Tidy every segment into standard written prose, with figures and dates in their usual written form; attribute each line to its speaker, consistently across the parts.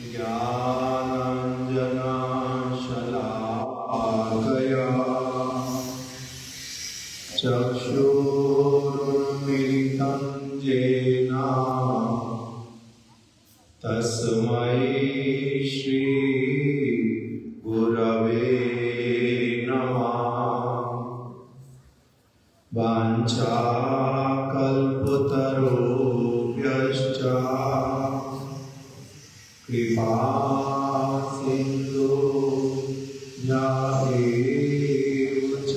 Speaker 1: ज्ञानाञ्जनशलाकया चक्षुरुन्मिलितं येन तस्मै श्री गुरवे नमः। वाञ्छाकल्पतरुभ्यश्च कृपा सिन्धुभ्यैव च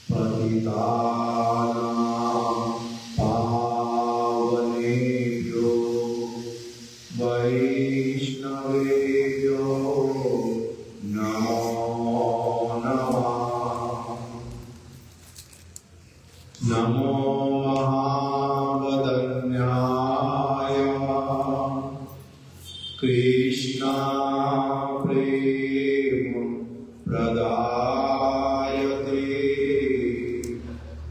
Speaker 1: पतितानां पावनेभ्यो वैष्णवेभ्यो नमो नमः। नमो महावदन्याय कृष्णा प्रेम प्रदायते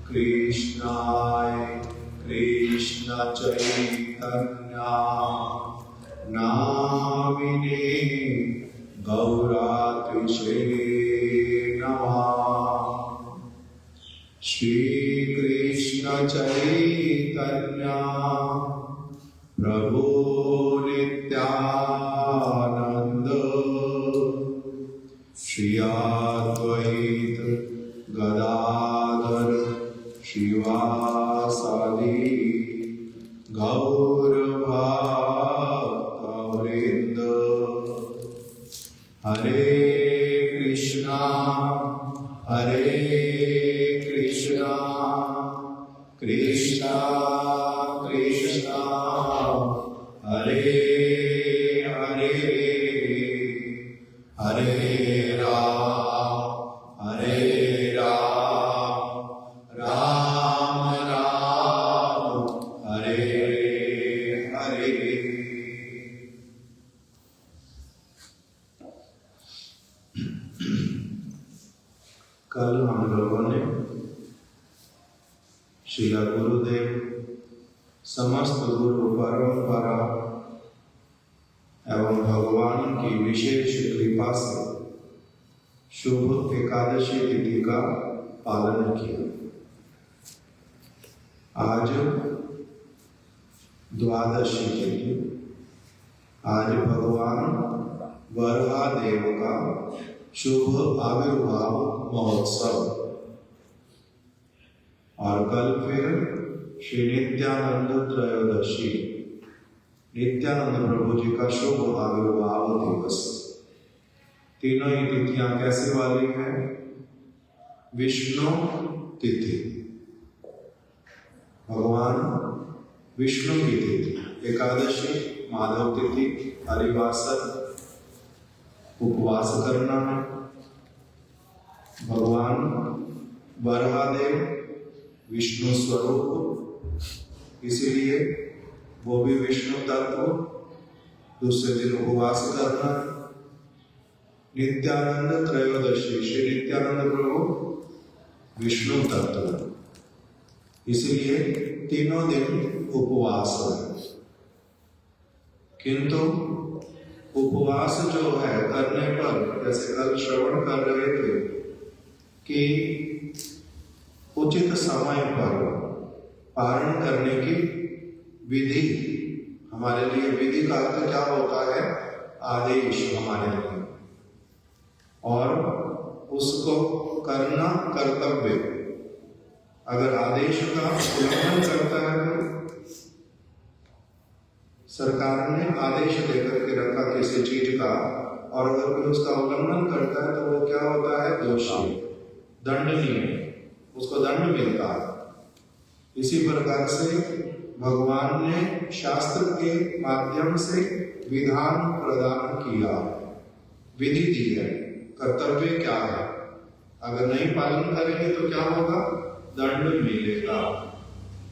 Speaker 1: कृष्णाय कृष्ण चैतन्या नामिने गौरात्रिषे नमः। श्री कृष्ण चैतन्या प्रभु नित्यानंद श्री अद्वैत गदाधर श्रीवासादि गौर भक्तवृंद। हरे कृष्णा कृष्णा कृष्णा हरे हरे हरे राम राम राम हरे हरे। कल हम लोगों ने श्री गुरुदेव समस्त गुरु परंपरा एवं भगवान की विशेष कृपा से शुभ एकादशी तिथि का पालन किया। आज द्वादशी तिथि, आज भगवान वराहदेव का शुभ आविर्भाव महोत्सव और कल फिर श्री नित्यानंद त्रयोदशी, नित्यानंद प्रभु जी का शुभ आविर्भाव दिवस। तीनों ही तिथियां कैसे वाली हैं? विष्णु तिथि, भगवान विष्णु की तिथि। एकादशी माधव तिथि, हरिवासर उपवास करना है। भगवान वराहदेव विष्णु स्वरूप, इसीलिए वो भी विष्णु तत्व, दूसरे दिन उपवास करना। नित्यानंद त्रयोदशी, श्री नित्यानंद प्रभु विष्णु तत्व, इसीलिए तीनों दिन उपवास है। किंतु उपवास जो है करने पर, जैसे कल श्रवण कर रहे थे कि उचित समय पर पारण करने की विधि, हमारे लिए विधि का अर्थ क्या होता है? आदेश हमारे लिए, और उसको करना कर्तव्य। अगर आदेश का उल्लंघन करता है तो सरकार ने आदेश देकर के रखा किसी चीज का, और अगर कोई उसका उल्लंघन करता है तो वो क्या होता है? दोषी, दंडनीय, उसको दंड मिलता है। इसी प्रकार से भगवान ने शास्त्र के माध्यम से विधान प्रदान किया, विधि दी है, कर्तव्य क्या है। अगर नहीं पालन करेंगे तो क्या होगा? दंड मिलेगा।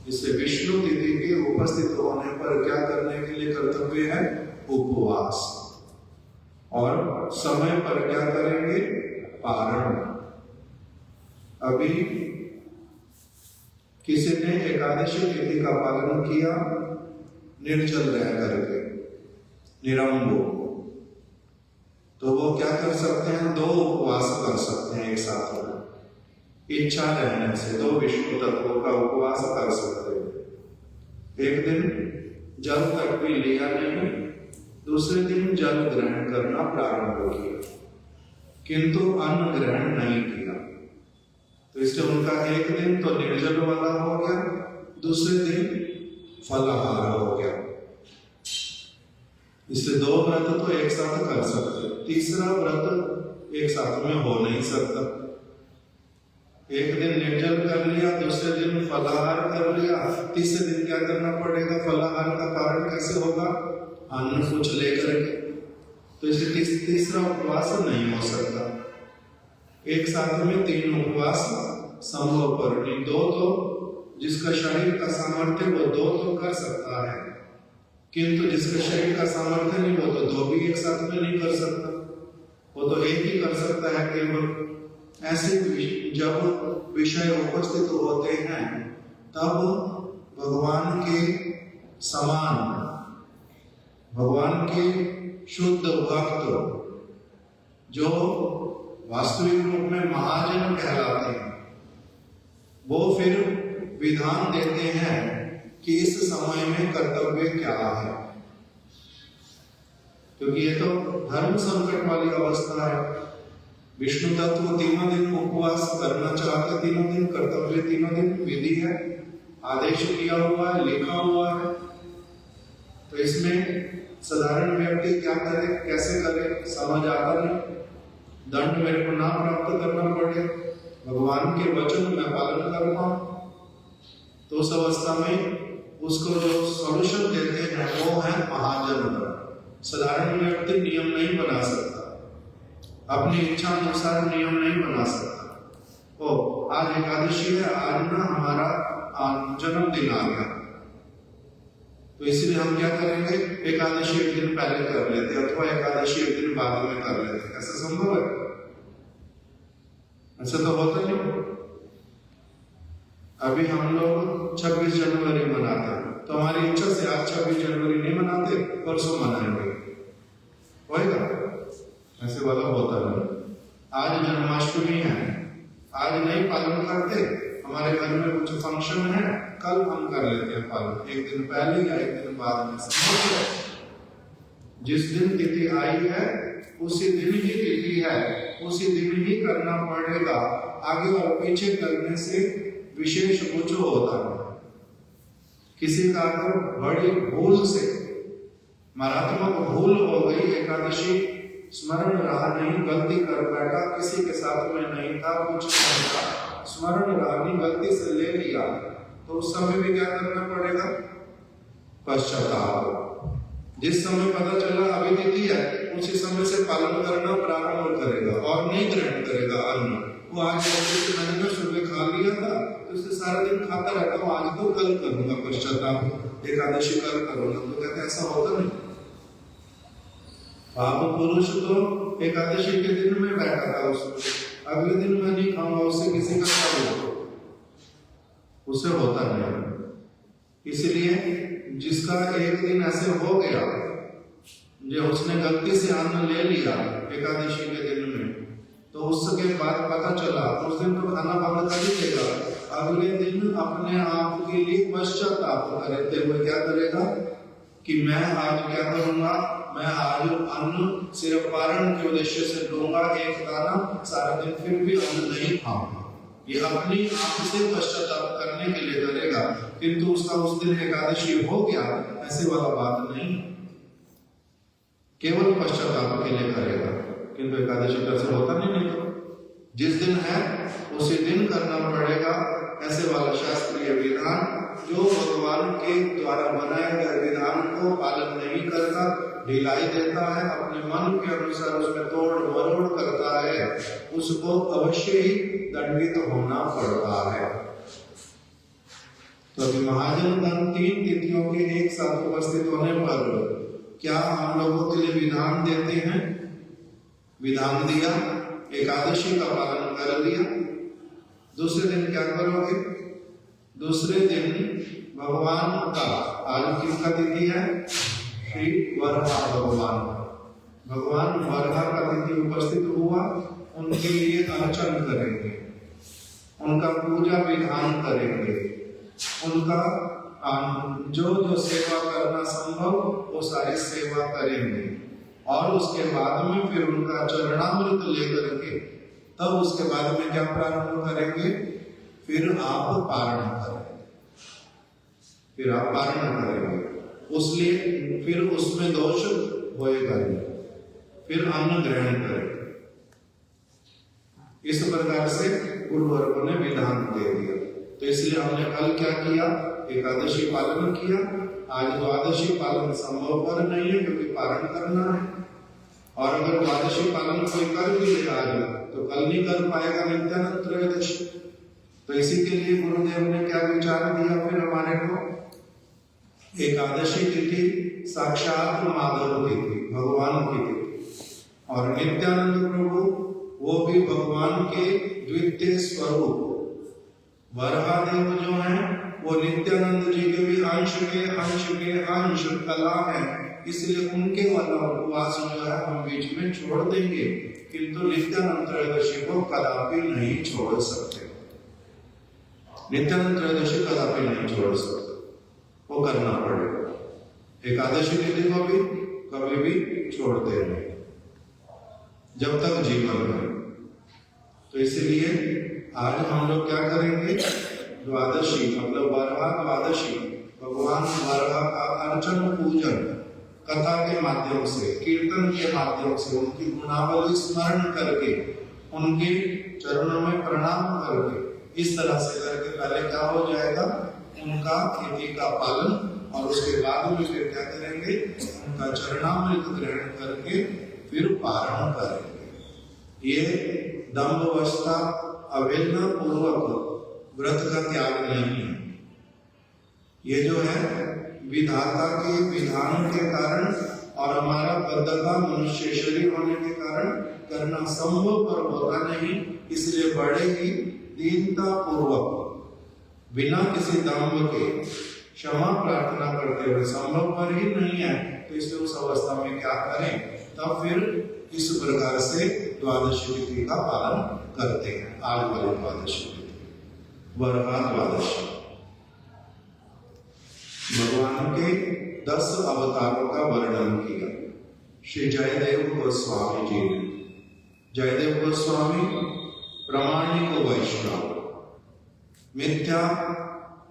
Speaker 1: इससे विष्णु तिथि के उपस्थित होने पर क्या करने के लिए कर्तव्य है? उपवास। और समय पर क्या करेंगे? पारण। अभी किसी ने एकादशी तिथि का पालन किया निर्जल रह करके, निरंबो, तो वो क्या कर सकते हैं, 2 उपवास कर सकते हैं एक साथ में। इच्छा रहने से 2 विष्णु तत्वों का उपवास कर सकते हैं। एक दिन जल तक भी लिया नहीं, दूसरे दिन जल ग्रहण करना प्रारंभ किया, किंतु अन्न ग्रहण नहीं किया। तो इसलिए उनका एक दिन तो निर्जल वाला हो गया, दूसरे दिन फलाहार हो गया। इसलिए 2 व्रत तो एक साथ कर सकते, तीसरा व्रत एक साथ में हो नहीं सकता। एक दिन निर्जल कर लिया, दूसरे दिन फलाहार कर लिया, तीसरे दिन क्या करना पड़ेगा, फलाहार का कारण कैसे होगा, अन्न कुछ लेकर के। तो इसलिए तीसरा उपवास नहीं हो सकता। एक साथ में 3 उपवास संभव पर नहीं। 2 तो जिसका शरीर का सामर्थ्य वो 2 तो कर सकता है, किंतु जिसका शरीर का सामर्थ्य नहीं वो तो 2 भी एक साथ में नहीं कर सकता, वो तो एक ही कर सकता है केवल। ऐसे जब विषय उपस्थित होते हैं तब भगवान के समान, भगवान के शुद्ध भक्त जो वास्तविक रूप में महाजन कहलाते हैं, वो फिर विधान देते हैं कि इस समय में कर्तव्य क्या है, क्योंकि ये तो धर्म संकट वाली अवस्था है। विष्णु तत्व 3 दिन उपवास करना चाहते, 3 दिन कर्तव्य, 3 दिन विधि है, आदेश किया हुआ है, लिखा हुआ है। तो इसमें साधारण व्यक्ति क्या करे, कैसे करे, समझ आता नहीं। दंड मेरे को ना प्राप्त करना पड़े, भगवान के वचन मैं पालन कर पाऊं। तो उस अवस्था में उसको जो सॉल्यूशन देते हैं वो है महाजन। साधारण व्यक्ति नियम नहीं बना सकता, अपनी इच्छा अनुसार नियम नहीं बना सकता। ओ आज एकादशी है, आज ना हमारा जन्मदिन आ गया, तो इसलिए हम क्या करेंगे, एकादशी एक दिन पहले कर लेते अथवा एकादशी एक दिन बाद में कर लेते। ऐसा संभव है? ऐसा तो होता नहीं। अभी हम लोग 26 जनवरी मनाते हैं, तो हमारी इच्छा से आज 26 जनवरी नहीं मनाते, परसों मनाएंगे, होएगा? ऐसे वाला होता नहीं। आज जन्माष्टमी है, आज नहीं पालन करते, हमारे घर में कुछ फंक्शन है, कल हम कर लेते हैं पालन, एक दिन पहले या एक दिन बाद में। जिस दिन तिथि आई है उसी दिन ही तिथि है, उसी दिन ही करना पड़ेगा। आगे और पीछे करने से विशेष कुछ होता है। किसी का तो बड़ी भूल से मारात्मक भूल हो गई, एकादशी स्मरण रहा नहीं, गलती कर बैठा, किसी के साथ में नहीं था, कुछ नहीं था, स्मरण रहा नहीं, गलती से ले लिया, तो उस समय भी क्या करना पड़ेगा, पश्चाताप। जिस समय पता चला अभी तिथि है, उसी समय से पालन करना प्रारंभ करेगा और नहीं ग्रहण करेगा अन्न। वो आज मैंने तो सुबह खा लिया था, तो इससे सारा दिन खाता रहता हूँ, आज तो कल करूंगा पश्चाताप, एकादशी कल करूंगा। तो कहते ऐसा होता नहीं। पाप पुरुष तो एकादशी के दिन में बैठा था, उसमें अगले दिन मैं नहीं खाऊंगा, उससे किसी का क्या होगा, उससे होता नहीं। इसलिए जिसका एक दिन ऐसे हो गया, जो उसने गलती से अन्न ले लिया एकादशी के दिन में, तो उसके बाद पता चला, उस दिन तो खाना बंद कर ही देगा, अगले दिन अपने आप के लिए पश्चाताप करते हुए क्या करेगा कि मैं आज क्या करूंगा, मैं आज अन्न सिर्फ पारण के उद्देश्य से लूंगा, एक दाना, सारा दिन फिर भी अन्न नहीं खाऊंगा। ये अपनी आप से पश्चाताप करने के लिए करेगा, किंतु उसका उस दिन एकादशी हो गया ऐसे वाला बात नहीं, केवल पश्चाताप के लिए करेगा। किंतु एकादशी कैसे होता नहीं, तो जिस दिन है उसी दिन करना पड़ेगा, ऐसे वाला शास्त्रीय विधान जो भगवान के द्वारा बनाए गए विधान को पालन नहीं करता, ढिलाई देता है, अपने मन के अनुसार उसमें तोड़ मरोड़ करता है, उसको अवश्य ही दंडित होना पड़ता है। तो अभी महाजन गण 3 तिथियों के एक साथ उपस्थित होने पर क्या हम लोगों के लिए विधान देते हैं? विधान दिया, एकादशी का पालन कर लिया, दूसरे दिन क्या करोगे? दूसरे दिन भगवान का, आज किसका तिथि है? श्री वरहा भगवान। भगवान वरहा का तिथि उपस्थित हुआ, उनके लिए अर्चन करेंगे, उनका पूजा विधान करेंगे, उनका जो जो सेवा करना संभव वो सारी सेवा करेंगे, और उसके बाद में फिर उनका चरणामृत लेकर के तब उसके बाद में क्या प्रारंभ करेंगे, फिर आप पारण करेंगे, फिर आप पारण करेंगे। उसलिए फिर उसमें दोष होएगा नहीं, फिर अन्न ग्रहण करेंगे। इस प्रकार से गुरुवर्गों ने विधान दे दिया। तो इसलिए हमने कल क्या किया, एकादशी पालन किया। आज द्वादशी पालन संभवपर नहीं है क्योंकि पारण करना है, और अगर द्वादशी पालन कोई कर भी ले आज तो कल नहीं कर पाएगा नित्यानंद त्रयोदशी। तो इसी के लिए गुरुदेव ने क्या विचार दिया फिर हमारे को, एकादशी तिथि साक्षात माधव तिथि, भगवान की तिथि, और नित्यानंद प्रभु वो भी भगवान के द्वितीय स्वरूप वरहादेव जो हैं वो नित्यानंद जी के भी अंश के अंश कला है, इसलिए उनके वाला उपवास जो है हम बीच में छोड़ देंगे, किंतु नित्यानंद त्रयोदशी को कदापि नहीं छोड़ सकते। नित्यानंद त्रयोदशी कदापि नहीं छोड़ सकते, वो करना पड़ेगा। एकादशी तिथि को भी कभी भी छोड़ते नहीं जब तक जीवन है। तो इसलिए आज हम लोग क्या करेंगे, द्वादशी मतलब वरहा द्वादशी, भगवान वरहा का अर्चन पूजन कथा के माध्यम से, कीर्तन के माध्यम से, उनकी गुणावली स्मरण करके, उनके चरणों में प्रणाम करके, इस तरह से करके पहले क्या हो जाएगा, उनका तिथि का पालन, और उसके बाद में फिर क्या करेंगे, उनका चरणामृत ग्रहण करके फिर पारण करेंगे। ये दंभवस्था अवहेलना पूर्वक व्रत का त्याग नहीं है, ये जो है विधाता के विधान के कारण और हमारा बद्धता मनुष्य शरीर होने के कारण करना संभव पर होता नहीं, इसलिए बड़े ही दीनता पूर्वक बिना किसी दंभ के क्षमा प्रार्थना करते हुए, संभव पर ही नहीं है तो इसलिए उस अवस्था में क्या करें, तब फिर इस प्रकार से द्वादशी तिथि का पालन करते हैं। आज वाली द्वादशी तिथि वरहा द्वादशी, भगवान के 10 अवतारों का वर्णन किया श्री जयदेव गोस्वामी जी ने। जयदेव गोस्वामी प्रामाणिक वैष्णव, मिथ्या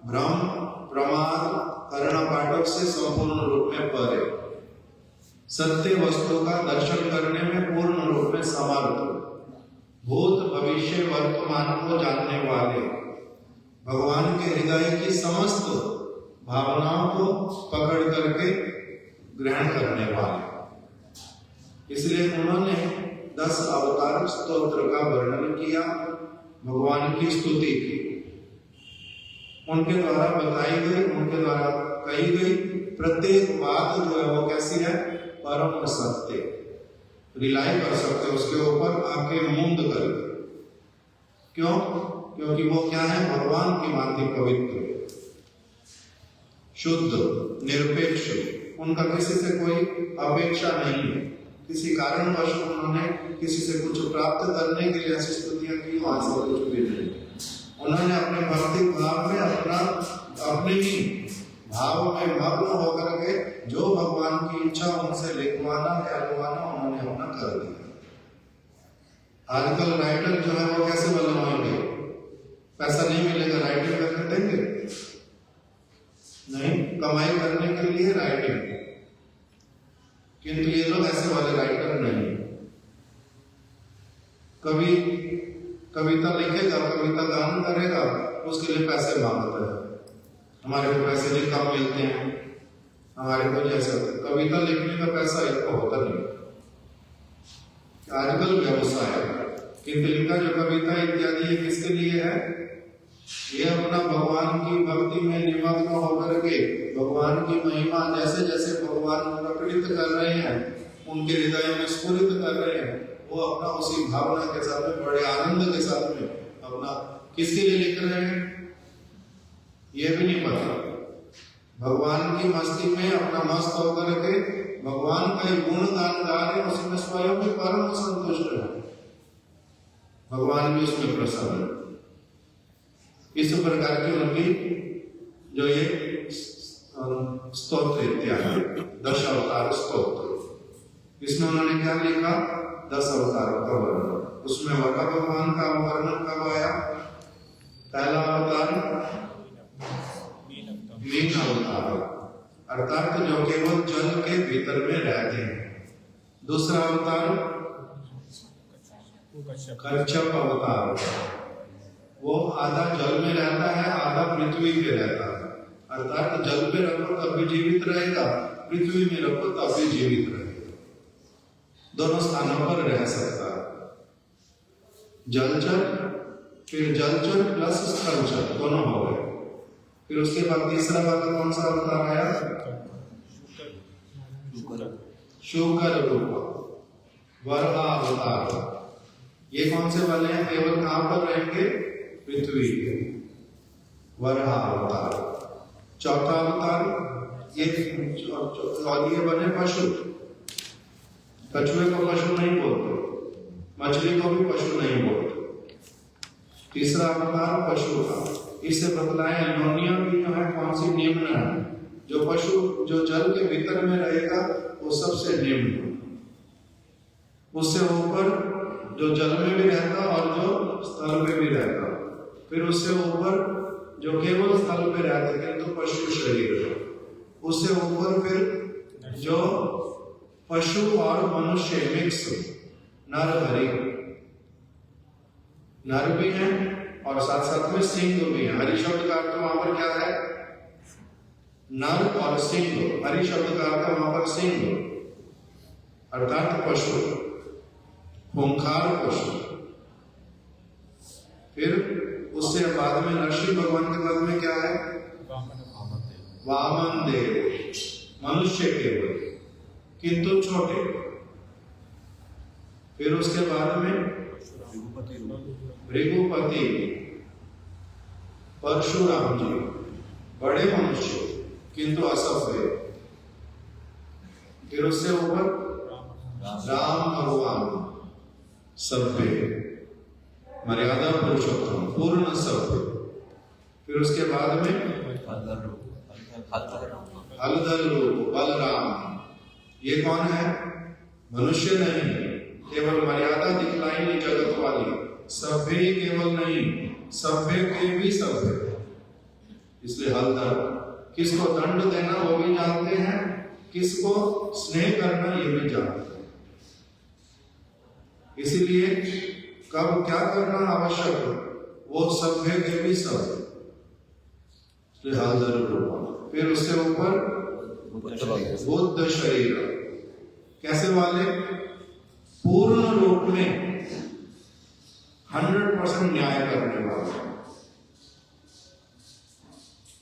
Speaker 1: भ्रम प्रमाद कर्णपाठक से संपूर्ण रूप में परे, सत्य वस्तु का दर्शन करने में पूर्ण रूप में समर्थ, भूत भविष्य वर्तमान को जानने वाले, भगवान के हृदय की समस्त भावनाओं को पकड़ करके ग्रहण करने वाले। इसलिए उन्होंने 10 अवतार स्तोत्र का वर्णन किया, भगवान की स्तुति की, उनके द्वारा बताई गई, उनके द्वारा कही गई प्रत्येक बात जो है वो कैसी है, परम सत्य, रिलाई कर सकते उसके ऊपर आके मूंद कर। क्यों? क्योंकि वो क्या है, भगवान की भांति पवित्र, शुद्ध, निरपेक्ष, उनका किसी से कोई अपेक्षा नहीं है। किसी कारणवश उन्होंने किसी से कुछ प्राप्त करने के लिए ऐसी स्तुतियां की, वहां से कुछ भी नहीं। उन्होंने अपने भक्ति भाव में अपने ही भाव में मग्न होकर के जो भगवान की इच्छा उनसे लिखवाना कहलवाना उन्होंने अपना कर दिया। आजकल राइटर जो है वो कैसे बनवाएंगे, पैसा नहीं मिलेगा राइटिंग करने देंगे, नहीं, कमाई करने के लिए राइटिंग, किंतु ये लोग ऐसे वाले राइटर नहीं। कभी कविता लिखेगा, कविता गान करेगा, उसके लिए पैसे मांगता है, हमारे को पैसे नहीं कम मिलते हैं, हमारे को जैसा कविता लिखने का पैसा इसको होता नहीं। आजकल व्यवसाय है, किंतु इनका जो कविता इत्यादि ये किसके लिए है, ये अपना भगवान की भक्ति में निमग्न होकर के भगवान की महिमा जैसे जैसे भगवान प्रकटित कर रहे हैं, उनके हृदय में स्फुरित कर रहे हैं, वो अपना उसी भावना के साथ में बड़े आनंद के साथ में अपना किसके लिए लिख रहे हैं ये भी नहीं पता, भगवान की मस्ती में अपना मस्त होकर के भगवान का ही गुणगान गा रहे, उसमें स्वयं भी परम संतुष्ट है, भगवान भी उसमें प्रसन्न है। इस प्रकार की उनकी जो ये स्तोत्र इत्यादि 10 अवतार स्तोत्र, इसमें उन्होंने क्या लिखा? 10 अवतारों का वर्णन। उसमें वरा भगवान का वर्णन कब आया? पहला अवतार मीन अवतार, अर्थात जो केवल जल के भीतर में रहते हैं। दूसरा अवतार कच्छप अवतार, वो आधा जल में रहता है, आधा पृथ्वी पे रहता है। अर्थात जल पे रखो तब भी जीवित रहेगा, पृथ्वी में रखो तब भी जीवित रहेगा, दोनों स्थानों पर रह सकता है। जलचर, फिर जलचर प्लस स्थलचर दोनों हो गए। फिर उसके बाद तीसरा वाला कौन सा अवतार आया? शुकर रूप वराह अवतार। ये कौन से वाले हैं? केवल कहां पर रहेंगे? पृथ्वी पे, वराह अवतार। चौथा अवतार ये बने पशु, कछुए को पशु नहीं बोलते, मछली को भी पशु नहीं बोलते। तीसरा अवतार पशु का, इससे बतलाएं योनिया भी जो है कौन सी? निम्न है। जो पशु जो जल के भीतर में रहेगा वो सबसे निम्न, उससे ऊपर जो जल में भी रहता और जो स्थल पे भी रहता, फिर उससे ऊपर जो केवल स्थल पे रहते किंतु पशु शरीर है, उससे ऊपर फिर जो पशु और मनुष्य मिक्स नर हरि, नर भी हैं और साथ साथ में सिंह भी है। हरि शब्द का अर्थ वहां पर क्या है? नर और सिंह। हरि शब्द का अर्थ वहां पर सिंह, अर्थात पशु, खूंखार पशु। फिर उससे बाद में नरसिंह भगवान के बाद में क्या है? वामन देव, मनुष्य केवल किंतु छोटे। फिर उसके बाद में भृगुपति, परशुराम जी, बड़े मनुष्य किंतु असभ्य। फिर उससे ऊपर राम भगवान, सभ्य, मर्यादा पुरुषोत्तम, पूर्ण सभ्य। फिर उसके बाद में हलधर रूप बलराम। ये कौन है? मनुष्य नहीं, केवल मर्यादा दिखलाएंगे जगत वाली, सभ्य ही केवल नहीं, सभ्य के भी सभ्य। इसलिए हलधर, किसको दंड देना वो भी जानते हैं, किसको स्नेह करना ये भी जानते हैं। इसीलिए कब क्या करना आवश्यक वो सभ्य के भी सभ्य, हलधर रूप। फिर उससे ऊपर बुद्ध शरीर, कैसे वाले? पूर्ण रूप में 100% न्याय करने वाले,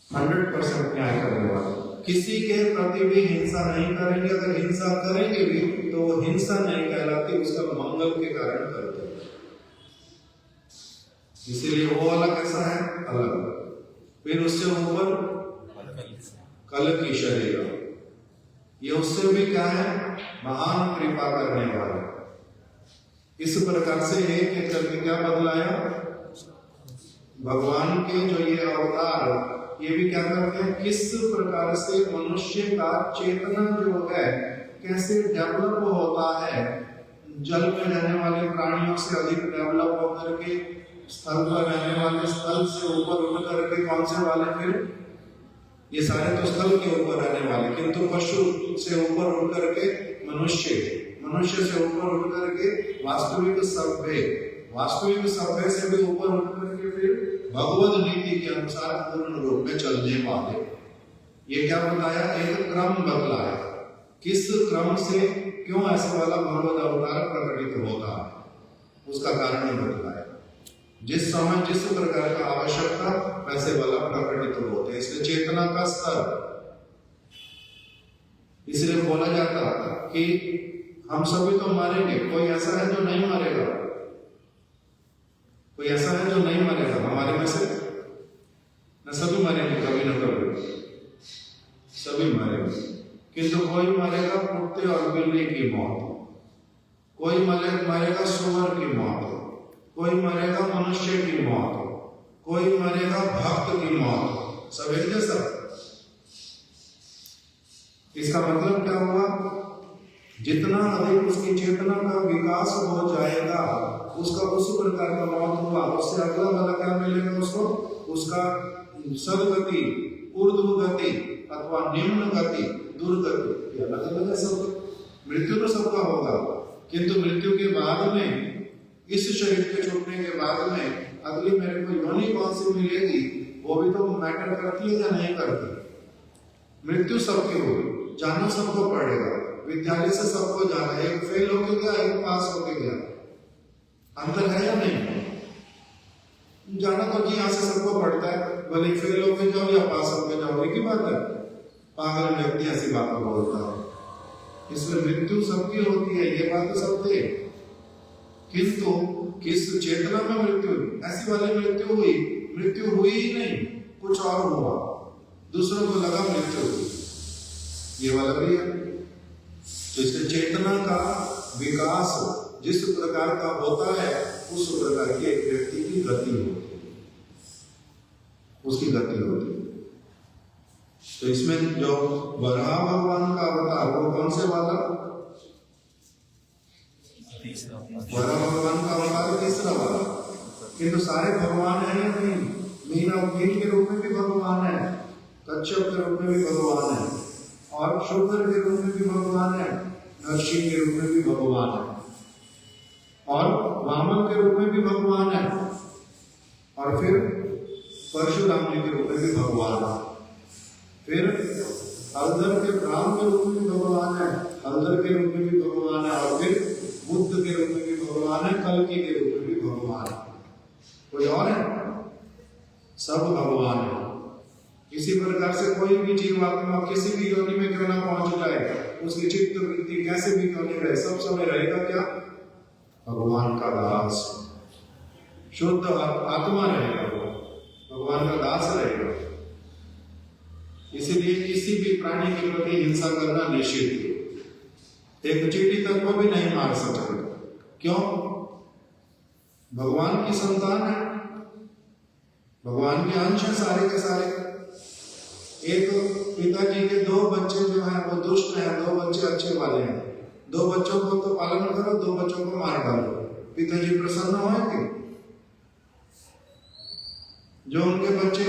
Speaker 1: 100% न्याय करने वाले, किसी के प्रति भी हिंसा नहीं करेंगे। अगर हिंसा करेंगे भी तो वो हिंसा नहीं कहलाती, उसका मंगल के कारण करते हैं। इसीलिए वो वाला कैसा है? अलग। फिर उससे ऊपर कल की शरीर, ये उससे भी क्या है? महान कृपा करने वाला। इस प्रकार से एक एक करके क्या बदलाया? भगवान के जो ये अवतार, ये भी क्या करते हैं? किस प्रकार से मनुष्य का चेतना जो है कैसे डेवलप होता है, जल में रहने वाले प्राणियों से अधिक डेवलप होकर के स्थल पर रहने वाले, स्थल से ऊपर उठ करके कौन से वाले? फिर ये सारे तो स्थल के ऊपर रहने वाले, किंतु पशु से ऊपर उठ करके मनुष्य, मनुष्य से ऊपर उठ करके वास्तविक सभ्य, वास्तविक सभ्य से भी ऊपर उठ करके फिर भगवत नीति के अनुसार पूर्ण रूप में चलने वाले। ये क्या बताया? एक क्रम बतलाया, किस क्रम से क्यों ऐसा वाला भगवत अवतार प्रकटित होता है, उसका कारण बतलाया। जिस समय जिस प्रकार का आवश्यकता वैसे वाला प्रकटित होते हैं। इसलिए चेतना का स्तर, इसलिए बोला जाता कि हम सभी तो मरेंगे, कोई ऐसा है जो नहीं मरेगा, कोई ऐसा है जो नहीं मरेगा हमारे में से? न सभी मरेंगे कभी न कभी। किंतु कोई मरेगा कुत्ते और बिल्ली की मौत, कोई मरेगा सुअर की मौत, कोई मरेगा मनुष्य की मौत, कोई मरेगा भक्त की मौत, सब एक जैसा। इसका मतलब क्या हुआ? जितना अधिक उसकी चेतना का विकास हो जाएगा, उसका उस प्रकार का मौत हुआ, उससे अगला वाला क्या मिलेगा उसको? उसका सदगति, ऊर्ध्व गति अथवा निम्न गति, दुर्गति, ये अलग अलग है सब। मृत्यु तो सबका होगा, किंतु मृत्यु के बाद में, इस शरीर के छूटने के बाद में अगली मेरे को योनि कौन सी मिलेगी, वो भी तो मैटर करती है या नहीं करती? मृत्यु सबकी होगी, जाना सबको पड़ेगा, विद्यालय से सबको जाना, एक फेल होके गया, एक पास होके गया, अंतर है या नहीं? जाना तो जी यहाँ से सबको पड़ता है, भले फेल होके जाओ या पास होके जाओ, एक ही बात है। पागल व्यक्ति ऐसी बात बोलता है। इसलिए मृत्यु सबकी होती है, ये बात तो सब थे, किंतु किस चेतना में मृत्यु? ऐसी वाली मृत्यु हुई ही नहीं, कुछ और हुआ, दूसरों को लगा मृत्यु हुई, ये वाला भी है। तो इसलिए चेतना का विकास जिस प्रकार का होता है, उस प्रकार की एक व्यक्ति की गति होती है, उसकी गति होती है। तो इसमें जो वराह भगवान का अवतार, वो कौन से वाला? वराह भगवान का अवतार तीसरा वाला। किंतु सारे भगवान है या नहीं? मीन के रूप में भी भगवान है, कच्छप के रूप में भी भगवान है, और शुक्र के रूप में भी भगवान है, नरसिंह के रूप में भी भगवान है, और वामन के रूप में भी भगवान है, और फिर परशुराम जी के रूप में भी भगवान है, फिर हलधर के राम के रूप में भी भगवान है, हलधर के रूप में भी भगवान है, और फिर बुद्ध के रूप में भी भगवान है, कल्कि के रूप में भी भगवान है। कोई और है? सब भगवान है। इसी प्रकार से कोई भी जीवात्मा किसी भी योनि में क्यों ना पहुंच जाए, उसकी चित्त वृत्ति कैसे भी क्यों नहीं रहे, सब समय रहेगा क्या? भगवान का दास, शुद्ध आत्मा रहेगा, भगवान का दास रहेगा। इसीलिए किसी भी प्राणी के प्रति हिंसा करना निषिद्ध है। एक चींटी तक को भी नहीं मार सकते। क्यों? भगवान की संतान है, भगवान के अंश है सारे के सारे। एक पिताजी के दो बच्चे जो हैं वो दुष्ट हैं, दो बच्चे अच्छे वाले हैं, दो बच्चों को तो पालन करो, दो बच्चों को मार डालो, पिताजी प्रसन्न होंगे? जो उनके बच्चे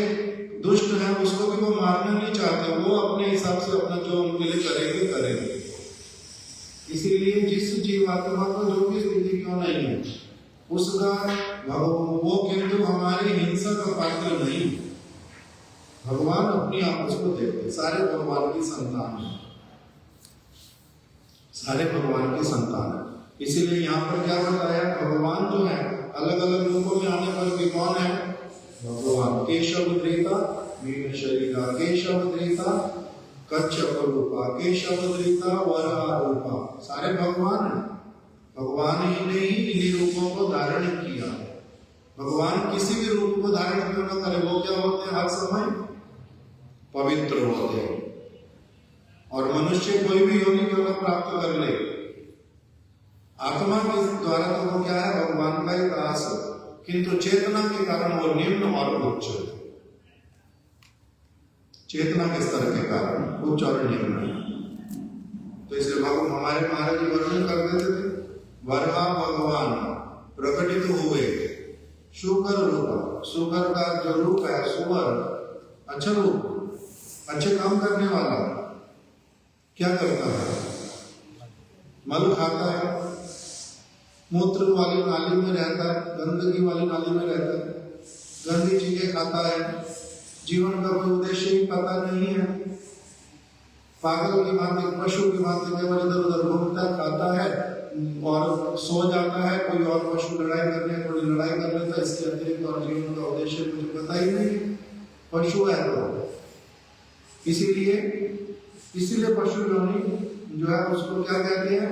Speaker 1: दुष्ट हैं उसको भी वो मारना नहीं चाहते, वो अपने हिसाब से अपना जो उनके लिए करेंगे। इसीलिए जिस जीवात्मा को जो भी स्थिति क्यों नहीं है, उसका वो किंतु हमारी हिंसा का पात्र नहीं। भगवान अपनी आप उसको देखते, सारे भगवान की संतान है, सारे भगवान की संतान है। इसीलिए यहाँ पर क्या बताया, भगवान जो है अलग अलग रूपों में आने पर भी कौन है? भगवान। केशव धृता मीन शरीरा, केशव धृता कच्छप रूपा, केशव धृता वराह रूपा, सारे भगवान है। भगवान ही ने ही इन्हीं रूपों को धारण किया। भगवान किसी भी रूप को धारण क्यों न करे, वो क्या होते हैं? हर समय पवित्र होते हैं। और मनुष्य कोई भी योनि क्यों न प्राप्त कर ले, आत्मा के द्वारा तो वो क्या है? भगवान का ही दास, किंतु चेतना के कारण वो निम्न और उच्च, चेतना के स्तर के कारण उच्च और निम्न। तो इसलिए हमारे महाराज जी वर्णन कर देते थे, वराह भगवान प्रकटित हुए शुकर रूप, शुकर का जो रूप है सुअर, अच्छा रूप, अच्छे काम करने वाला। क्या करता है? मल खाता है, मूत्र वाली नाली में रहता है, गंदगी वाली नाली में रहता है, गंदी चीजें खाता है, जीवन का कोई उद्देश्य ही पता नहीं है, पागल की भांति, पशु की भांति केवल इधर उधर घूमता खाता है और सो जाता है। कोई और पशु लड़ाई करने, थोड़ी लड़ाई कर लेता है, इसके अतिरिक्त और जीवन का उद्देश्य मुझे पता ही नहीं, पशु है तो। इसीलिए पशु योनि जो है उसको क्या कहते हैं?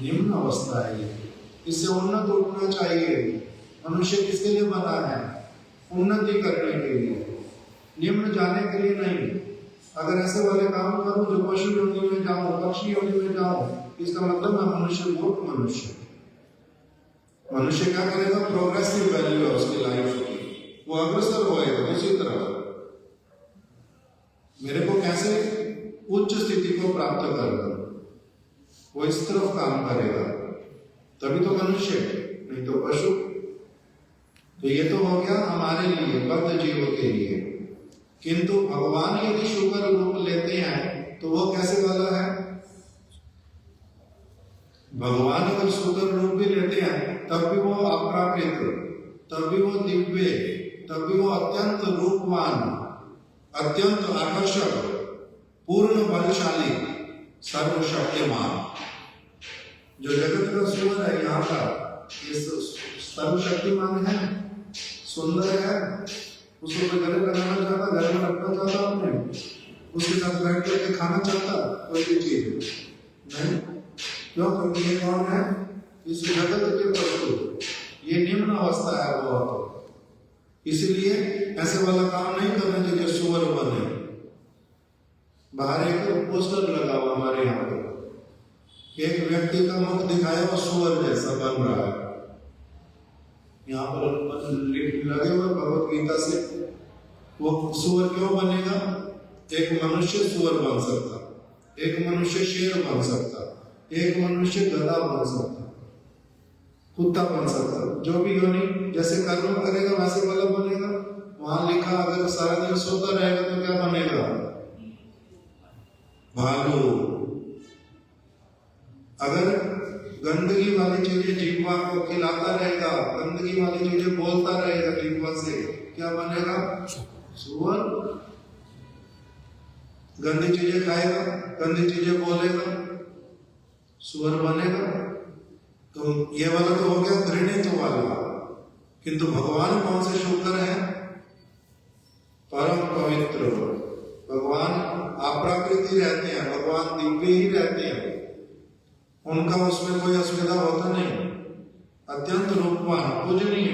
Speaker 1: निम्न अवस्था है। इससे उन्नत उठना चाहिए। मनुष्य किसके लिए बना है? उन्नति करने के लिए, निम्न जाने के लिए नहीं। अगर ऐसे वाले काम करूं जो पशु योनि में जाऊं, पक्षी योनि में जाऊं, इसका मतलब मैं मनुष्य मूर्ख मनुष्य। मनुष्य क्या करेगा? प्रोग्रेसिव वैल्यू है उसकी लाइफ की, वो अग्रसर होएगा उसी तरह। मेरे को कैसे उच्च स्थिति को प्राप्त करना, वो इस तरफ काम करेगा, तभी तो मनुष्य, नहीं तो पशु। तो ये तो हो गया हमारे लिए, बद्ध जीवों के लिए। किंतु भगवान यदि शुक्र रूप लेते हैं तो वो कैसे वाला है? भगवान अगर शुक्र रूप भी लेते हैं तब भी वो अपराकृत, तब भी वो दिव्य, तब भी वो अत्यंत रूपवान, अत्यंत आकर्षक, पूर्ण बलशाली, सर्वशक्तिमान। जो जगत का सुवर है यहाँ का, ये सर्वशक्तिमान है, सुंदर है, उसको कोई गले लगाना चाहता, गले में रखना चाहता अपने, उसके साथ बैठ करके खाना चाहता, कोई भी चीज नहीं। क्यों? क्योंकि ये कौन है? इस जगत के प्रभु, ये निम्न अवस्था है बहुत। इसलिए ऐसे वाला काम नहीं करना चाहिए सुअर बने। बाहर एक पोस्टर लगा हुआ हमारे यहाँ पर, एक व्यक्ति का मुख दिखाया हुआ सुअर जैसा बन रहा है। यहाँ पर लगे हुए भगवत गीता से, वो सुअर क्यों बनेगा? एक मनुष्य सुअर बन सकता, एक मनुष्य शेर बन सकता, एक मनुष्य गधा बन सकता, कुत्ता बन सकता, जो भी योनि जैसे कर्म करेगा वैसे वाला बनेगा। वहां लिखा अगर सारा दिन सोता रहेगा तो क्या बनेगा? भालू। अगर गंदगी वाली चीजें जीवा को खिलाता रहेगा, गंदगी वाली चीजें बोलता रहेगा जीवा से, क्या बनेगा? सुअर। गंदी चीजें खाएगा, गंदी चीजें बोलेगा, सुअर बनेगा। तो ये वाला तो हो गया घृणित वाला। किंतु भगवान कौन से शुक्र है? परम पवित्र। भगवान अपराकृत ही रहते हैं, भगवान दिव्य ही रहते हैं, उनका उसमें कोई असुविधा होता नहीं। अत्यंत रूपवान, पूजनीय,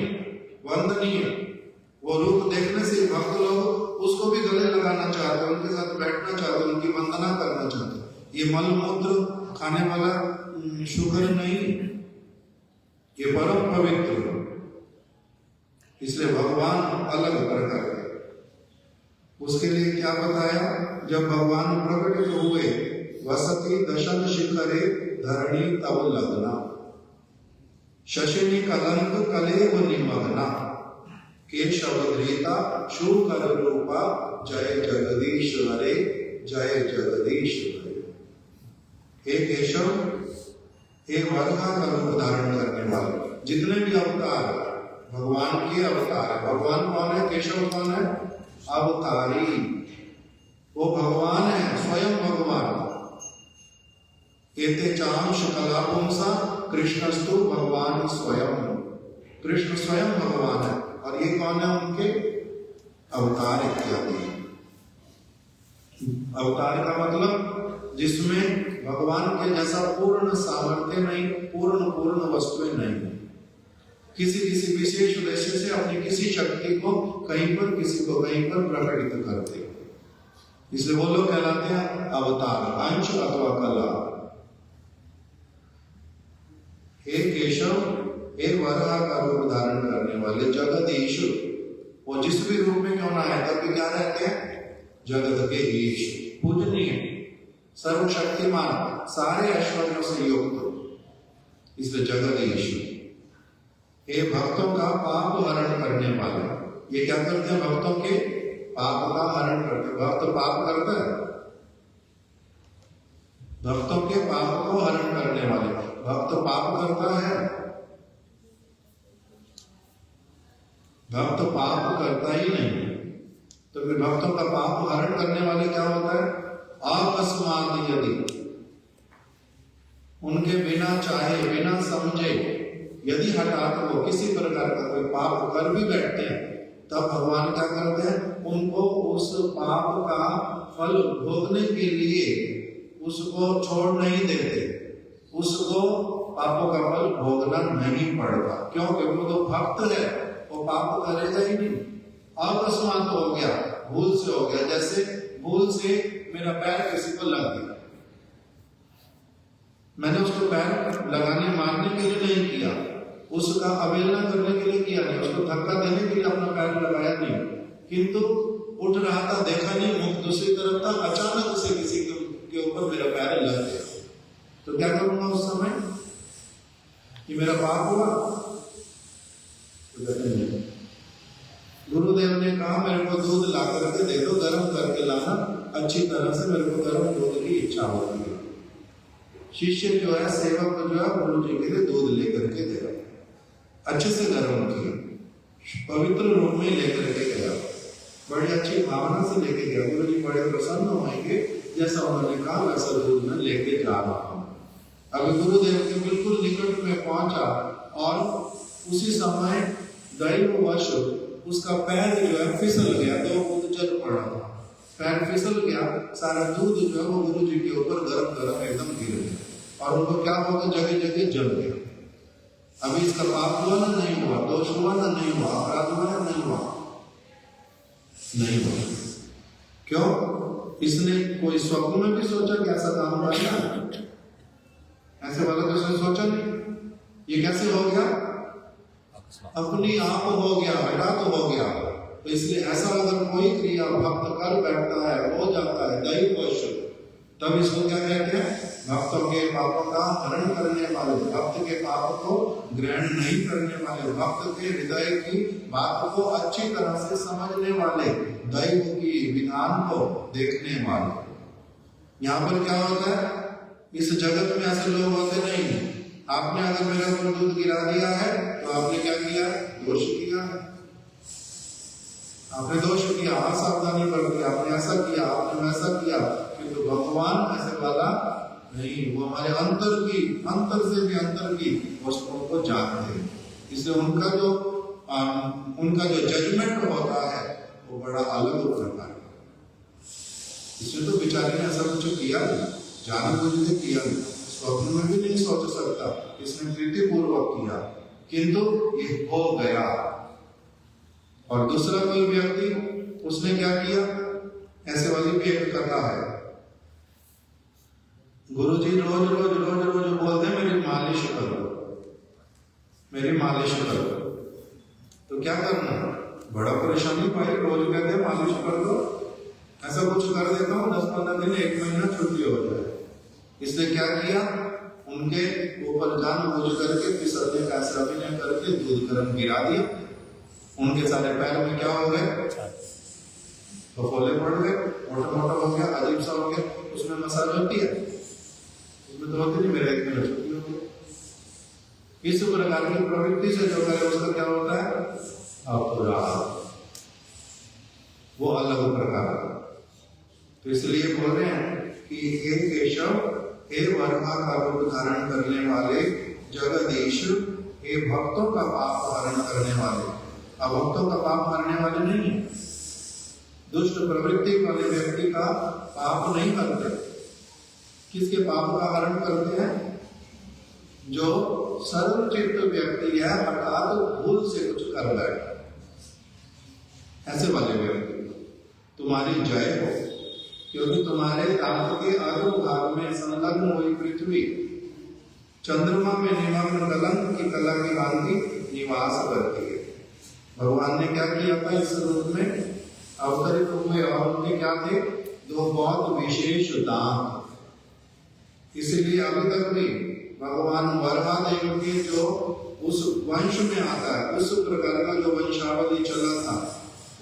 Speaker 1: वंदनीय। वो रूप देखने से भक्त लोग उसको भी गले लगाना चाहते, उनके साथ बैठना चाहते, उनकी वंदना करना चाहते। ये मल मूत्र खाने वाला शुक्र नहीं, ये परम पवित्र। इसलिए भगवान अलग प्रकार के। उसके लिए क्या बताया? जब भगवान प्रकट हुए, वसति दशन शिखरे धरणी तव लग्ना, शशिनी कलंक कलेव निमग्ना, केशव धृता शूकर रूपा, जय जगदीश हरे, जय जगदीश हरे। हे केशव, हे वर्गा का रूप धारण करने वाले, जितने भी अवतार भगवान के अवतार है। भगवान कौन है? केशव कौन है? अवतारी। वो भगवान है, स्वयं भगवान। एते चांश कलापुंसा कृष्णस्तु भगवान स्वयं। कृष्ण स्वयं भगवान है। और ये कौन है? उनके अवतार इत्यादि। अवतार का मतलब जिसमें भगवान के जैसा पूर्ण सामर्थ्य नहीं, पूर्ण वस्तुएं नहीं, किसी किसी विशेष उद्देश्य से अपनी किसी शक्ति को कहीं पर, किसी को कहीं पर प्रकटित करते हैं। इसलिए वो लोग कहलाते हैं अवतार, अंश अथवा कला। हे केशव, हे वराह का रूप धारण करने वाले जगदीश, वो जिस भी रूप में क्यों ना है तब भी क्या रहते हैं? जगत के ईश, पूजनीय, सर्वशक्तिमान, सारे ऐश्वर्यों से युक्त, इसलिए जगदीश। हे भक्तों का पाप हरण करने वाले। ये क्या करते हैं? भक्तों के पाप का हरण करते। भक्त पाप करता है, भक्तों के पाप को हरण करने वाले। भक्त पाप करता है? भक्त पाप करता ही नहीं। तो फिर भक्तों का पाप हरण करने वाले क्या होता है? अकस्मात यदि उनके बिना चाहे, बिना समझे, यदि हठात वो किसी प्रकार का कोई पाप कर भी बैठते हैं, तब भगवान क्या करते हैं? उनको उस पाप का फल भोगने के लिए उसको छोड़ नहीं देते, उसको पापों का फल भोगना नहीं पड़ता। क्यों? क्योंकि वो तो भक्त है, वो पाप करेगा ही नहीं। अकस्मात हो गया, भूल से हो गया। जैसे भूल से मेरा पैर किसी को लग गया, मैंने उसको पैर लगाने मारने के लिए नहीं किया, उसका अवहेलना करने के लिए किया नहीं, उसको धक्का देने के लिए अपना पैर लगाया नहीं, किंतु उठ रहा था, देखा नहीं, मुख दूसरी तरफ था, अचानक से किसी के ऊपर मेरा पैर लग गया, तो क्या करूंगा उस समय? कि मेरा पाप हुआ? तो कहते नहीं। गुरुदेव ने कहा मेरे को दूध ला करके दे दो, गर्म करके लाना, अच्छी तरह से मेरे को गर्म दूध की इच्छा होती है। शिष्य जो है, सेवक जो है, गुरु जी के लिए दूध लेकर के दे रहा, अच्छे से गर्म किया, पवित्र रूप में लेकर के गया, बड़ी अच्छी भावना से लेके गया। गुरु जी बड़े प्रसन्न होंगे, जैसा उन्होंने कहा वैसा दूध में लेके जा रहा हूं। अभी गुरुदेव के बिल्कुल निकट में पहुंचा और उसी समय दैववश उसका पैर जो है फिसल गया, तो वो जल पड़ा, पैर फिसल गया, सारा दूध जो है वो गुरु जी के ऊपर गरम गरम एकदम गिर गया और उनको क्या होगा, जगह जगह जल गया। अभी इसका पाप हुआ ना नहीं हुआ, दोष हुआ ना नहीं हुआ, अपराध हुआ ना नहीं हुआ? नहीं हुआ। क्यों? इसने कोई स्वप्न में भी सोचा कि ऐसा काम करना, ऐसे वाला तो उसने सोचा नहीं। ये कैसे हो गया? अपनी आप हो गया, बेटा तो हो गया। तो इसलिए ऐसा अगर कोई क्रिया भक्त कर बैठता है, हो जाता है दैववश, तब इसको क्या कहते हैं? भक्तों के पापों का हरण करने वाले, भक्त के पाप को ग्रहण नहीं करने वाले, भक्त के हृदय की बात को अच्छी तरह से समझने वाले, दैव की विधान को देखने वाले। यहाँ पर क्या होता है, इस जगत में ऐसे लोग होते नहीं। आपने अगर मेरे ऊपर दूध गिरा दिया है तो आपने क्या किया? दोष किया है, आपने दोष किया, असावधानी बरती, आपने ऐसा किया, आपने वैसा किया। किंतु तो भगवान ऐसे वाला नहीं, वो हमारे अंतर से भी अंतर की वस्तुओं को जानते हैं। इसलिए उनका जो जजमेंट होता है वो बड़ा अलग प्रकार है। इसने तो बेचारे ने ऐसा कुछ किया नहीं, जान बुझ के किया नहीं, स्वप्न में भी नहीं सोच सकता, इसने प्रीतिपूर्वक किया, किंतु ये हो गया। और दूसरा कोई व्यक्ति, उसने क्या किया? ऐसे वाली भी एक कथा है। गुरुजी रोज रोज रोज रोज बोलते हैं मेरी मालिश करो, मेरी मालिश करो। तो क्या करना? बड़ा परेशानी भाई, रोज कहते हैं मालिश कर दो, ऐसा कुछ कर देता हूँ, 10-15 दिन 1 महीना छुट्टी हो जाए। इसने क्या किया? उनके ऊपर जानबूझ करके फिसलने का ऐसा अभिनय करके दूध गर्म गिरा दिया। उनके सारे पैर में क्या हो गए? फफोले पड़ गए, मोटा मोटा हो गया, अजीब सा हो गया। उसमें मसाज होती है? उसमें तो होती नहीं, मेरा 1 महीना छुट्टी हो गई। इस प्रकार की प्रवृत्ति से जो करे उसका क्या होता है? अपराध, वो अलग प्रकार का। तो इसलिए बोल रहे हैं कि हे केशव, हे वर्मा का रूप धारण करने वाले जगदीश, हे भक्तों का पाप हरण करने वाले। अब भक्तों का पाप हरने वाले नहीं है, दुष्ट प्रवृत्ति वाले व्यक्ति का पाप नहीं करते। किसके पाप का हरण करते हैं? जो सर्वचित्त व्यक्ति है, अर्थात भूल से कुछ कर बैठा, ऐसे वाले व्यक्ति तुम्हारी जय हो, क्योंकि तुम्हारे दांत के अधोभाग में संलग्न हुई पृथ्वी चंद्रमा में निमग्न कलंक की कला की भांति निवास करती है। भगवान ने क्या किया था? इस रूप में अवतरित हुए और उनके क्या थे? 2 बहुत विशेष दांत। इसीलिए अभी तक भी भगवान वराहदेव के जो उस वंश में आता है, उस प्रकार का जो वंशावली चला था,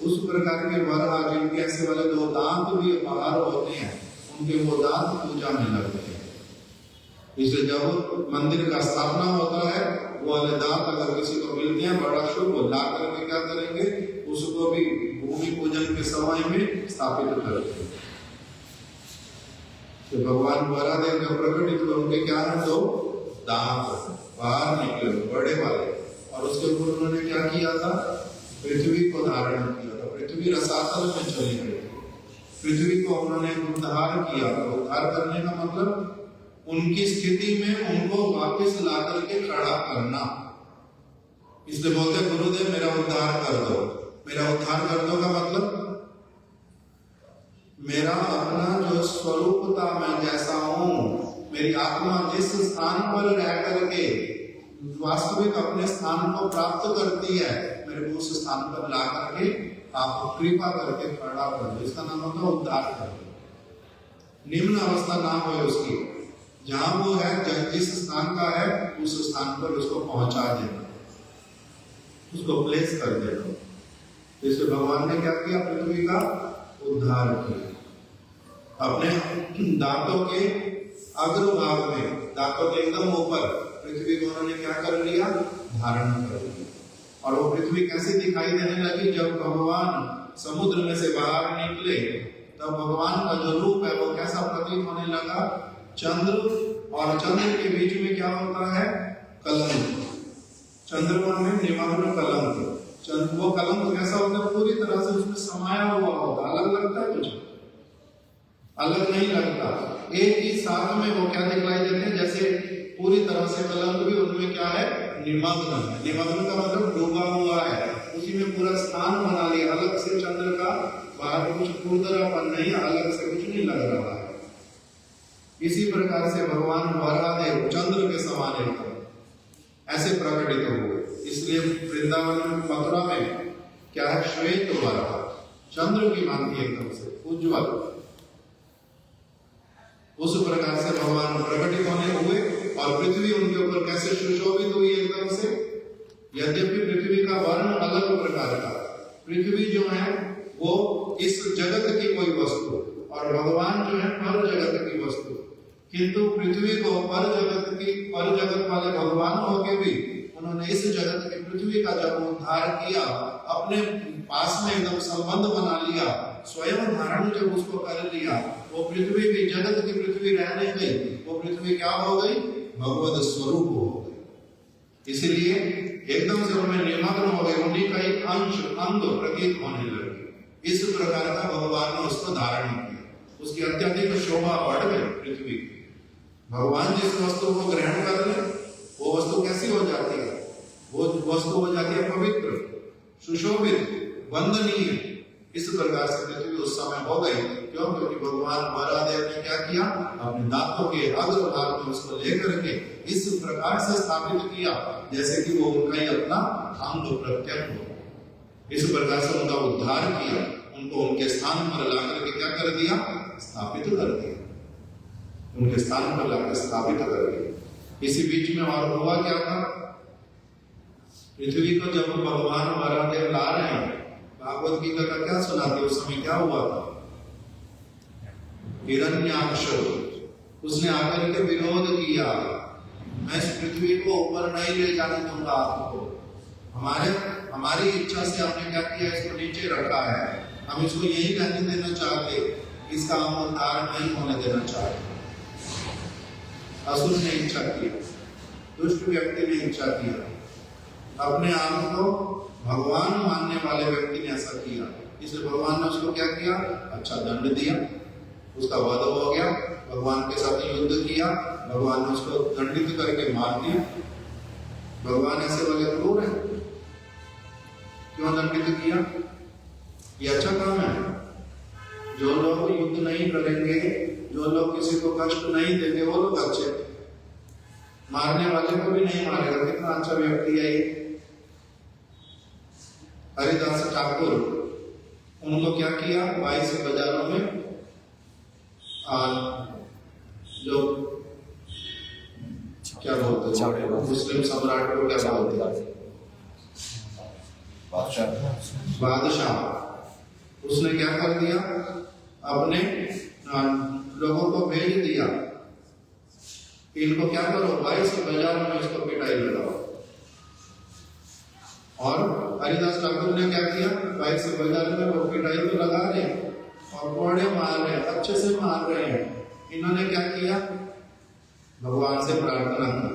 Speaker 1: उस प्रकार के वराह जिनके ऐसे वाले 2 दांत भी बाहर होते हैं, उनके वो दांत पूजा में लगते हैं। इसलिए जब मंदिर का स्थापना होता है, वो वाले दांत अगर किसी को मिलते हैं, बड़ा शुभ, ला करके क्या करेंगे? उसको भी भूमि पूजन के समय में स्थापित करते हैं। तो भगवान वराहदेव का प्रकटित हुए, उनके क्या है? 2 दांत बाहर निकले, बड़े वाले। और उसके ऊपर उन्होंने क्या किया था? पृथ्वी को धारण किया था। पृथ्वी रसातल में चली गई, पृथ्वी को उन्होंने उद्धार किया। उद्धार करने का मतलब उनकी स्थिति में उनको वापस ला करके खड़ा करना। इसलिए बोलते गुरुदेव मेरा उद्धार कर दो। मेरा उद्धार कर दो का मतलब मेरा अपना जो स्वरूप था, मैं जैसा हूं, मेरी आत्मा जिस स्थान पर रह करके वास्तविक अपने स्थान को प्राप्त करती है, मेरे को उस स्थान पर ला करके आप कृपा करके खड़ा कर दो। इसका नाम होता है उद्धार कर दो। निम्न अवस्था ना हो उसकी, जहां वो है, जिस स्थान का है उस स्थान पर उसको पहुंचा देना, उसको प्लेस कर देना। इसलिए भगवान ने क्या किया? पृथ्वी का उद्धार किया। अपने दांतों के अग्रभाग में, दांतों के एकदम ऊपर पृथ्वी को उन्होंने क्या कर लिया? धारण कर लिया। और वो पृथ्वी कैसे दिखाई देने लगी? जब भगवान समुद्र में से बाहर निकले तब भगवान का जो रूप है वो कैसा प्रतीत होने लगा? चंद्र, और चंद्र के बीच में क्या होता है? कलंक। चंद्रमा में निमग्न कलंक। वो कलंक कैसा होता है? पूरी तरह से उसमें समाया हुआ होता। अलग लगता है कुछ? अलग नहीं लगता। एक ही साथ में वो क्या दिखाई देते हैं? जैसे पूरी तरह से कलंक भी उनमें क्या है? निमग्न है। निमग्न का मतलब डूबा हुआ है, उसी में पूरा स्थान बना लिया। अलग से चंद्र का बाहर कुछ खुरदरापन नहीं, अलग से कुछ नहीं लग रहा है। इसी प्रकार से भगवान वरादेव चंद्र के समान एकदम ऐसे प्रकटित हुए। इसलिए वृंदावन में, मथुरा में क्या है? श्वेत वरा, चंद्र की भांति एकदम से उज्ज्वल। उस प्रकार से भगवान प्रकटित होने हुए और पृथ्वी उनके ऊपर कैसे सुशोभित हुई एकदम से। यद्यपि पृथ्वी का वर्ण अलग प्रकार का, पृथ्वी जो है वो इस जगत की कोई वस्तु और भगवान जो है पर जगत की वस्तु, किंतु पृथ्वी को पर जगत वाले भगवान होके भी उन्होंने इस जगत की पृथ्वी का जब उद्धार किया, अपने पास में एकदम संबंध बना लिया, स्वयं धारण जब उसको कर लिया, वो पृथ्वी भी जगत की पृथ्वी रहने गई। वो पृथ्वी क्या हो गई? भगवत स्वरूप हो गई। इसलिए एकदम से उनमें निमग्न हो गए, उन्हीं का एक अंग प्रतीत होने लगे। इस प्रकार का भगवान ने उसको धारण किया। उसकी अत्यधिक शोभा बढ़ गई पृथ्वी। भगवान जिस वस्तु को ग्रहण कर ले वो वस्तु कैसी हो जाती है? वो वस्तु हो जाती है पवित्र, सुशोभित, वंदनीय। इस प्रकार से पृथ्वी उस समय हो गई। क्यों? क्योंकि भगवान वरादेव ने क्या किया? अपने दांतों के अग्रभाग में उसको लेकर के इस प्रकार से स्थापित किया जैसे कि वो उनका ही अपना अंग प्रत्यक्ष हो। इस प्रकार से उनका उद्धार किया, उनको उनके स्थान पर लाकर के क्या कर दिया? स्थापित कर दिया। उनके स्थान पर लाकर स्थापित कर दिया। इसी बीच में और हुआ क्या था? पृथ्वी को जब भगवान वरादेव ला रहे हैं, भागवत गीता का क्या सुनाते? उस समय क्या हुआ था? हिरण्याक्ष उसने आकर के विरोध किया, मैं इस पृथ्वी को ऊपर नहीं ले जाने दूंगा आपको। हमारी इच्छा से हमने क्या किया? इसको नीचे रखा है, हम इसको यही रहने देना चाहते, इसका हम उद्धार नहीं होने देना चाहते। असुर ने इच्छा की, दुष्ट व्यक्ति ने इच्छा किया, अपने आप को भगवान मानने वाले व्यक्ति ने ऐसा किया। इसलिए भगवान ने उसको क्या किया? अच्छा दंड दिया, उसका वध हो गया। भगवान के साथ युद्ध किया, भगवान ने उसको दंडित करके मार दिया। भगवान ऐसे वाले क्रूर है, क्यों दंडित किया? ये अच्छा काम है। जो लोग युद्ध नहीं करेंगे, जो लोग किसी को कष्ट नहीं देंगे, वो लोग अच्छे। मारने वाले को भी नहीं मारेगा, कितना अच्छा व्यक्ति है ये। हरिदास ठाकुर, उनको क्या किया? 22 बाजारों में जो क्या बोलते हैं मुस्लिम सम्राट को क्या बोलते हैं? बादशाह। उसने क्या कर दिया? अपने लोगों को भेज दिया, इनको क्या करो? 22 बाजारों में इसको पिटाई लगाओ। और हरिदास ठाकुर ने क्या किया? 22 बाजार में वो पिटाई तो लगा रहे और कोड़े मार रहे, अच्छे से मार रहे हैं। इन्होंने क्या किया? भगवान से प्रार्थना की,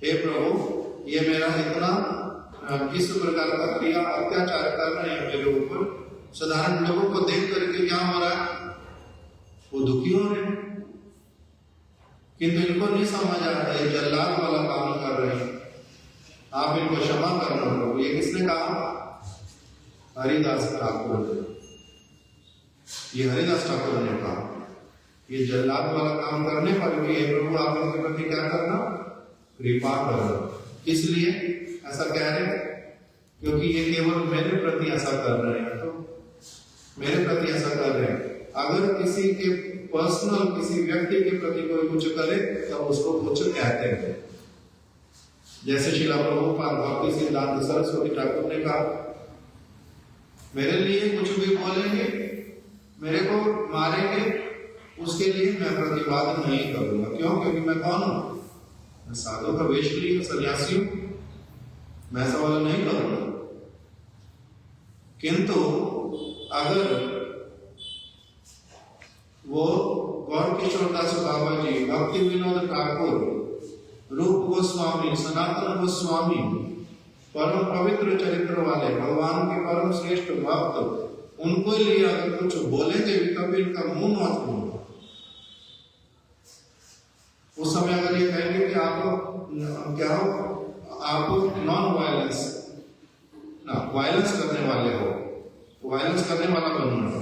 Speaker 1: हे प्रभु, ये मेरा इतना किस प्रकार का क्रिया अत्याचार कर रहे हैं मेरे ऊपर, साधारण लोगों को देख करके क्या हो रहा है? वो दुखी हो रहे हैं, किंतु इनको नहीं समझ आ रहा है जल्लाद वाला काम कर रहे हैं, आप इनको क्षमा करना प्रभु। ये किसने कहा? हरिदास ठाकुर। ये हरिदास ठाकुर ने कहा। ये जल्लाद वाला काम करने पर भी हे प्रभु आप इनके प्रति क्या करना, कृपा करो। इसलिए ऐसा कह रहे क्योंकि ये केवल मेरे प्रति ऐसा कर रहे हैं, तो मेरे प्रति ऐसा कर रहे हैं। अगर किसी के पर्सनल किसी व्यक्ति के प्रति कोई कुछ करे तो उसको कुछ कहते हैं। जैसे शिला प्रभुपाद भक्ति सिद्धांत सरस्वती ठाकुर ने कहा, मेरे लिए कुछ भी बोलेंगे, मेरे को मारेंगे, उसके लिए मैं प्रतिवाद नहीं करूंगा। क्यों? क्योंकि मैं कौन हूं? मैं साधु का वेश लिए सन्यासी हूं, मैं ऐसा वाला नहीं करूंगा। किंतु अगर वो गौर किशोर दास बाबा जी, भक्ति विनोद ठाकुर, रूप गोस्वामी, सनातन गोस्वामी, परम पवित्र चरित्र वाले भगवान के परम श्रेष्ठ भक्त, उनको लिए अगर कुछ बोलेंगे भी कभी इनका मुंह मत खोलो। उस समय अगर ये कहेंगे कि आप क्या हो, आप नॉन वायलेंस ना वायलेंस करने वाले हो, वायलेंस करने वाला बनूंगा।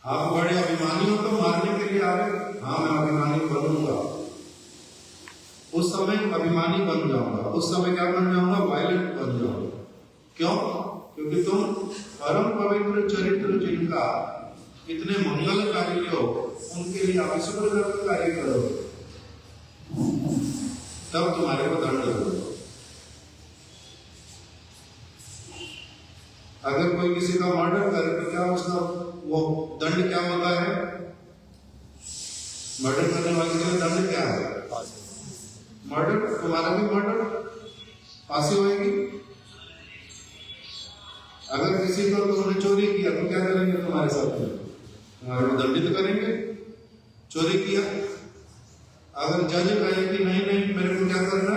Speaker 1: आप बड़े अभिमानी हो तो मारने के लिए आ रहे, हाँ मैं अभिमानी बनूंगा। उस समय अभिमानी बन जाऊंगा, उस समय क्या बन जाऊंगा, वायलेंट बन जाऊंगा। क्यों? क्योंकि तुम परम पवित्र चरित्र जिनका इतने मंगलकारी हो, उनके लिए अविस्मृत कार्य करो, तब तुम्हारे को दंड दो। अगर कोई किसी का मर्डर करे तो क्या उसका वो दंड क्या होता है? मर्डर करने वाले के लिए दंड क्या है? मर्डर। तुम्हारा भी मर्डर, फांसी होगी। अगर किसी को तुमने चोरी किया तो क्या करेंगे तुम्हारे साथ? तुम्हारे को दंडित करेंगे, चोरी किया। अगर जज कहे कि नहीं नहीं मेरे को क्या करना,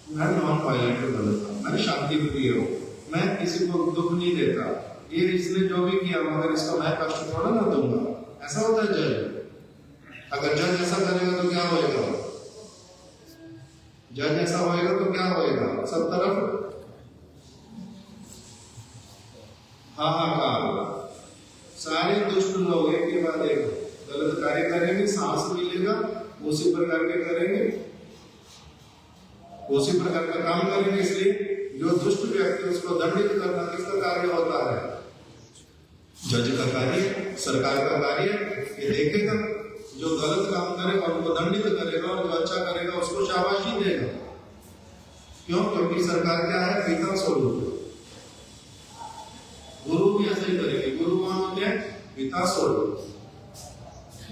Speaker 1: मैं नॉन वायलेंट बनता, मैं शांति प्रिय हूँ, मैं किसी को दुख नहीं देता, ये इसने जो भी किया मगर इसको मैं कष्ट थोड़ा ना दूंगा। ऐसा होता है जज। अगर जज ऐसा करेगा तो क्या होएगा? जज ऐसा होएगा तो क्या होएगा? सब तरफ हाहाकार, सारे दुष्ट लोग एक के बाद एक गलत कार्य करेंगे, सांस मिलेगा उसी प्रकार के करेंगे, उसी प्रकार का काम करेंगे। इसलिए जो दुष्ट व्यक्ति उसको दंडित करना किसका कार्य होता है? जज का कार्य, सरकार का कार्य। ये देखेगा जो गलत काम करेगा उनको दंडित करेगा और जो अच्छा करेगा उसको शाबाशी देगा। क्यों? क्योंकि सरकार क्या है? पिता स्वरूप। गुरु भी ऐसे ही करेंगे। गुरु कौन होते हैं? पिता स्वरूप।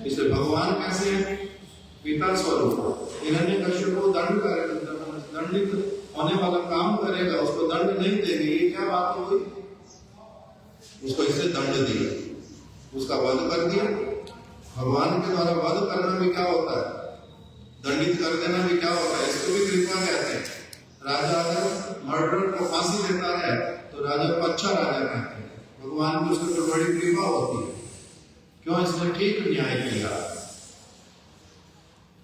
Speaker 1: इसलिए भगवान कैसे है? पिता स्वरूप। हिरण्यकश्यप को दंडित होने वाला काम करेगा, उसको दंड नहीं देंगे। ये क्या बात हो गई? उसको इससे दंड दिया, उसका वध कर दिया। भगवान के द्वारा वध करना भी क्या होता है? दंडित कर देना भी क्या होता है? इसको भी कृपा कहते हैं। राजा अगर मर्डर को फांसी देता है तो राजा को अच्छा राजा कहते हैं। भगवान की उसके ऊपर बड़ी कृपा होती है। क्यों? इसने ठीक न्याय किया।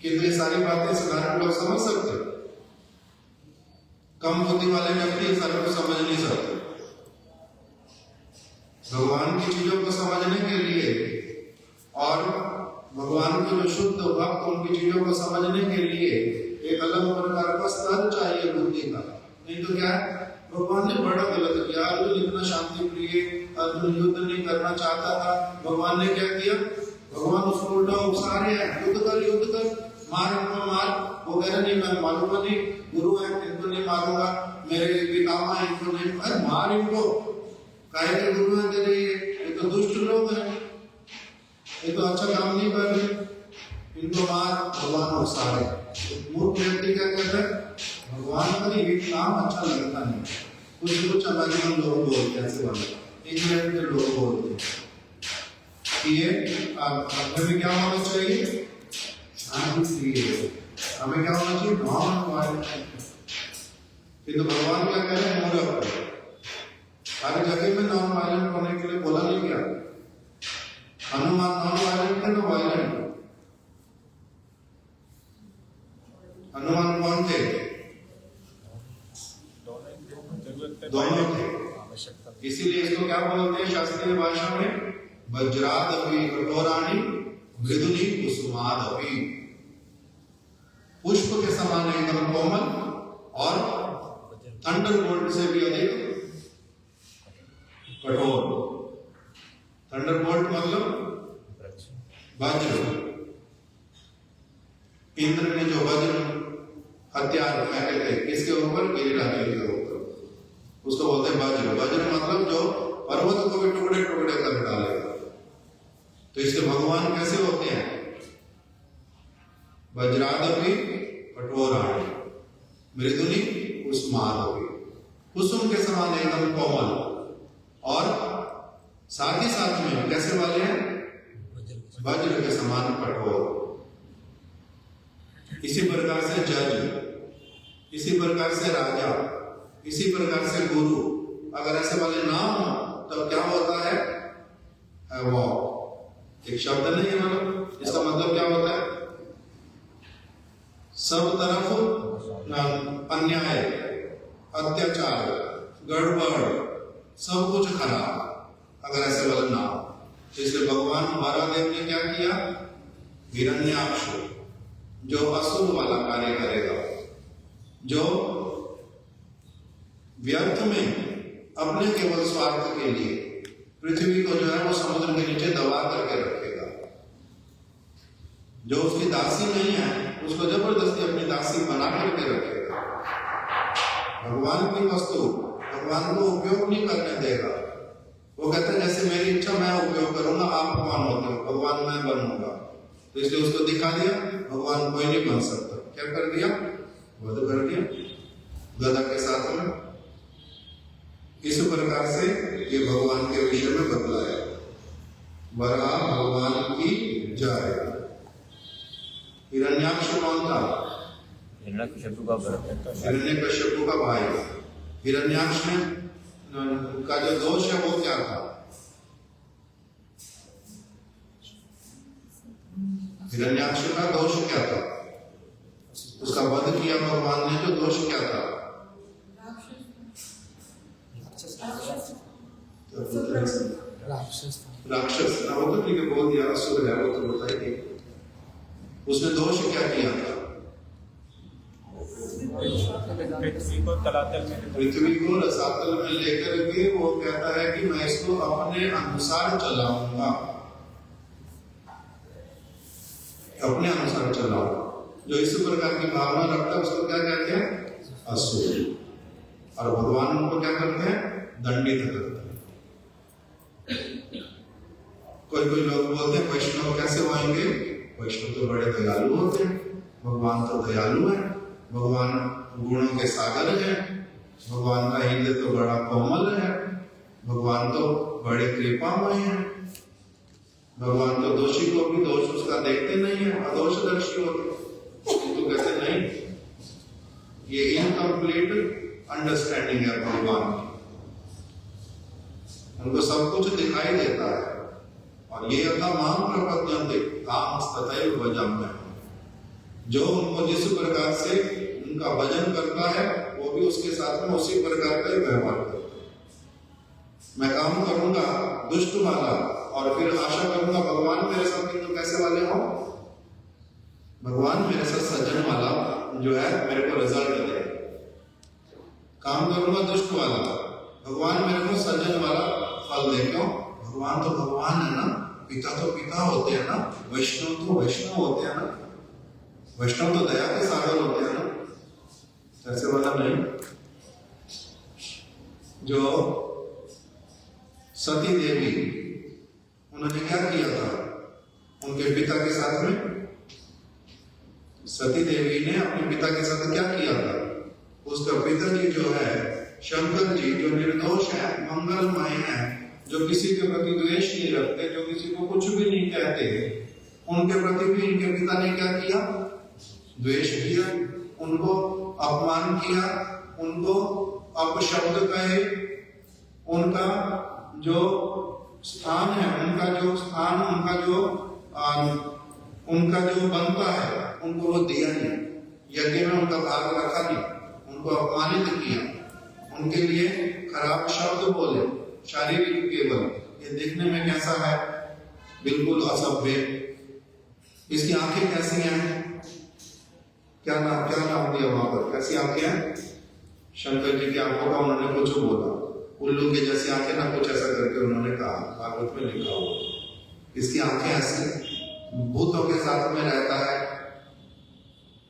Speaker 1: किंतु ये सारी बातें साधारण लोग समझ सकते, कम बुद्धि वाले व्यक्ति सारे को समझ नहीं सकते। भगवान की चीजों को समझने के लिए और भगवान के जो शुद्ध भक्त उनकी चीजों को समझने के लिए एक अलग प्रकार का स्तर चाहिए बुद्धि का। नहीं तो क्या है? भगवान ने बड़ा गलत किया। अर्जुन इतना शांति प्रिय, अर्जुन युद्ध नहीं करना चाहता था। भगवान ने क्या किया? भगवान उसको उल्टा उकसा रहे हैं, युद्ध कर, मार इनको मार। वो कह रहे नहीं मैं मारूंगा नहीं, गुरु है इनको नहीं मारूंगा, मेरे पितामह है इनको नहीं, अरे मार इनको। काहे के गुरु है तेरे? ये तो दुष्ट लोग हैं, ये तो अच्छा काम नहीं कर रहे, इनको मार। भगवान उकसा रहे। मूर्ख व्यक्ति क्या कहता है? भगवान का ये काम अच्छा लगता नहीं। कुछ अमेरिकन लोग बोलते हैं, ऐसे वाले इंग्लैंड के लोग बोलते हैं कि ये हमें भी क्या होना चाहिए? शांति। हमें क्या होना चाहिए? Non violent. किंतु भगवान क्या कह रहे हैं? मूर्ख। हर जगह में नॉन वायलेंट होने के लिए बोला नहीं गया। हनुमान नॉन वायलेंट है ना वायलेंट? हनुमान कौन थे? दोनों थे। इसीलिए इसको क्या बोलते हैं शास्त्रीय भाषा में? वज्रादपि कठोराणि मृदुनि कुसुमादपि। पुष्प के समान एकदम कोमल और थंडरबोल्ट से भी अधिक कठोर। थंडरबोल्ट मतलब वज्र। इंद्र ने जो वज्र हथियार फेंके थे किसके ऊपर? गिरिराज के ऊपर, उसको बोलते हैं वज्र। वज्र मतलब जो पर्वत को भी टुकड़े टुकड़े कर डालेगा। तो इसके भगवान कैसे होते हैं? वज्रादपि कठोराणि मृदुनि कुसुमादपि। कुसुम के समान एकदम कोमल और साथ ही साथ में कैसे वाले हैं? वज्र के समान कठोर। इसी प्रकार से जज, इसी प्रकार से राजा, इसी प्रकार से गुरु, अगर ऐसे वाले ना हो तो क्या होता है? वो एक शब्द नहीं है, मतलब इसका मतलब क्या होता है? सब तरफ अन्याय, अत्याचार, गड़बड़, सब कुछ खराब, अगर ऐसे वाले ना हो। तो इसलिए भगवान महादेव ने क्या किया? हिरण्याक्ष, जो असुर वाला कार्य करेगा, जो व्यर्थ में अपने केवल स्वार्थ के लिए पृथ्वी को जो है वो समुद्र के नीचे दबा करके रखेगा। जो उसकी दासी नहीं है उसको जबरदस्ती अपनी दासी बना करके रखेगा। भगवान की वस्तु भगवान को उपयोग नहीं करने देगा। वो कहता है जैसे मेरी इच्छा मैं उपयोग करूंगा, आप कौन होते हो? भगवान मैं बनूंगा। तो इसलिए उसको दिखा दिया भगवान कोई नहीं बन सकता। क्या कर दिया? वध कर दिया गदा के साथ में। इस प्रकार से ये भगवान के विषय में बतलाया। वराह भगवान की जय। हिरण्याक्ष कौन था?
Speaker 2: हिरण्यकश्यप का भरत,
Speaker 1: हिरण्यकश्यप का भाई। हिरण्याक्ष का जो दोष है वो क्या था? हिरण्याक्ष का दोष क्या था? उसका वध किया भगवान ने, जो दोष क्या था? राक्षस। वो तो ठीक है, बोल दिया असुर है, वो तो बताइए उसने दोष क्या किया था? पृथ्वी को रसातल में लेकर के वो कहता है कि मैं इसको अपने अनुसार चलाऊंगा, अपने अनुसार चलाऊंगा। जो इस प्रकार की भावना रखता है उसको क्या कहते हैं? असुर। और भगवान उनको क्या करते हैं? दंडित करते हैं। कोई कोई लोग बोलते हैं वैष्णव कैसे होंगे? वैष्णव तो बड़े दयालु होते हैं, भगवान तो दयालु है, भगवान गुणों के सागर है, भगवान का हृदय तो बड़ा कोमल है, भगवान तो बड़े कृपामय है, भगवान तो दोषी को भी दोष उसका देखते नहीं है, अदोषदर्शी होते। तो कहते नहीं, ये इनकम्प्लीट अंडरस्टैंडिंग है भगवान की। उनको सब कुछ दिखाई देता है। और ये था माम प्रपद्यन्ते कामस्ततैव भजम्य। जो उनको जिस प्रकार से उनका भजन करता है वो भी उसके साथ में उसी प्रकार का व्यवहार करता है। मैं काम करूंगा दुष्ट वाला और फिर आशा करूंगा भगवान मेरे साथ तो कैसे वाले हो? भगवान मेरे साथ सज्जन वाला जो है मेरे को रिजल्ट दे। काम करूंगा दुष्ट वाला, भगवान मेरे को सज्जन वाला फल दे। क्यों? भगवान तो भगवान है ना, पिता तो पिता होते हैं ना, वैष्णव तो वैष्णव होते हैं ना, वैष्णव तो दया के सागर होते हैं ना। ऐसे वाला नहीं। जो सती देवी, उन्होंने क्या किया था उनके पिता के साथ में? सती देवी ने अपने पिता के साथ क्या किया था? उसका पिताजी जो है शंकर जी, जो निर्दोष है, मंगलमय है, जो किसी के प्रति द्वेष नहीं रखते, जो किसी को कुछ भी नहीं कहते, उनके प्रति भी इनके पिता ने क्या किया? द्वेष किया, उनको अपमान किया, उनको अपशब्द कहे, उनका जो स्थान है, उनका जो स्थान, उनका जो बनता है उनको वो दिया नहीं, यज्ञ में उनका भाग रखा नहीं, उनको अपमानित किया, उनके लिए खराब शब्द बोले, शारीरिक केवल, ये देखने में कैसा है? बिल्कुल असभ्य। इसकी आंखें कैसी हैं? क्या नाम दिया वहां पर? कैसी आंखें हैं? शंकर जी की आंखों का उन्होंने कुछ बोला, उल्लू के जैसी आंखें ना, कुछ ऐसा करके उन्होंने कहा, भागवत में लिखा हुआ। इसकी आंखें ऐसी, भूतों के साथ में रहता है,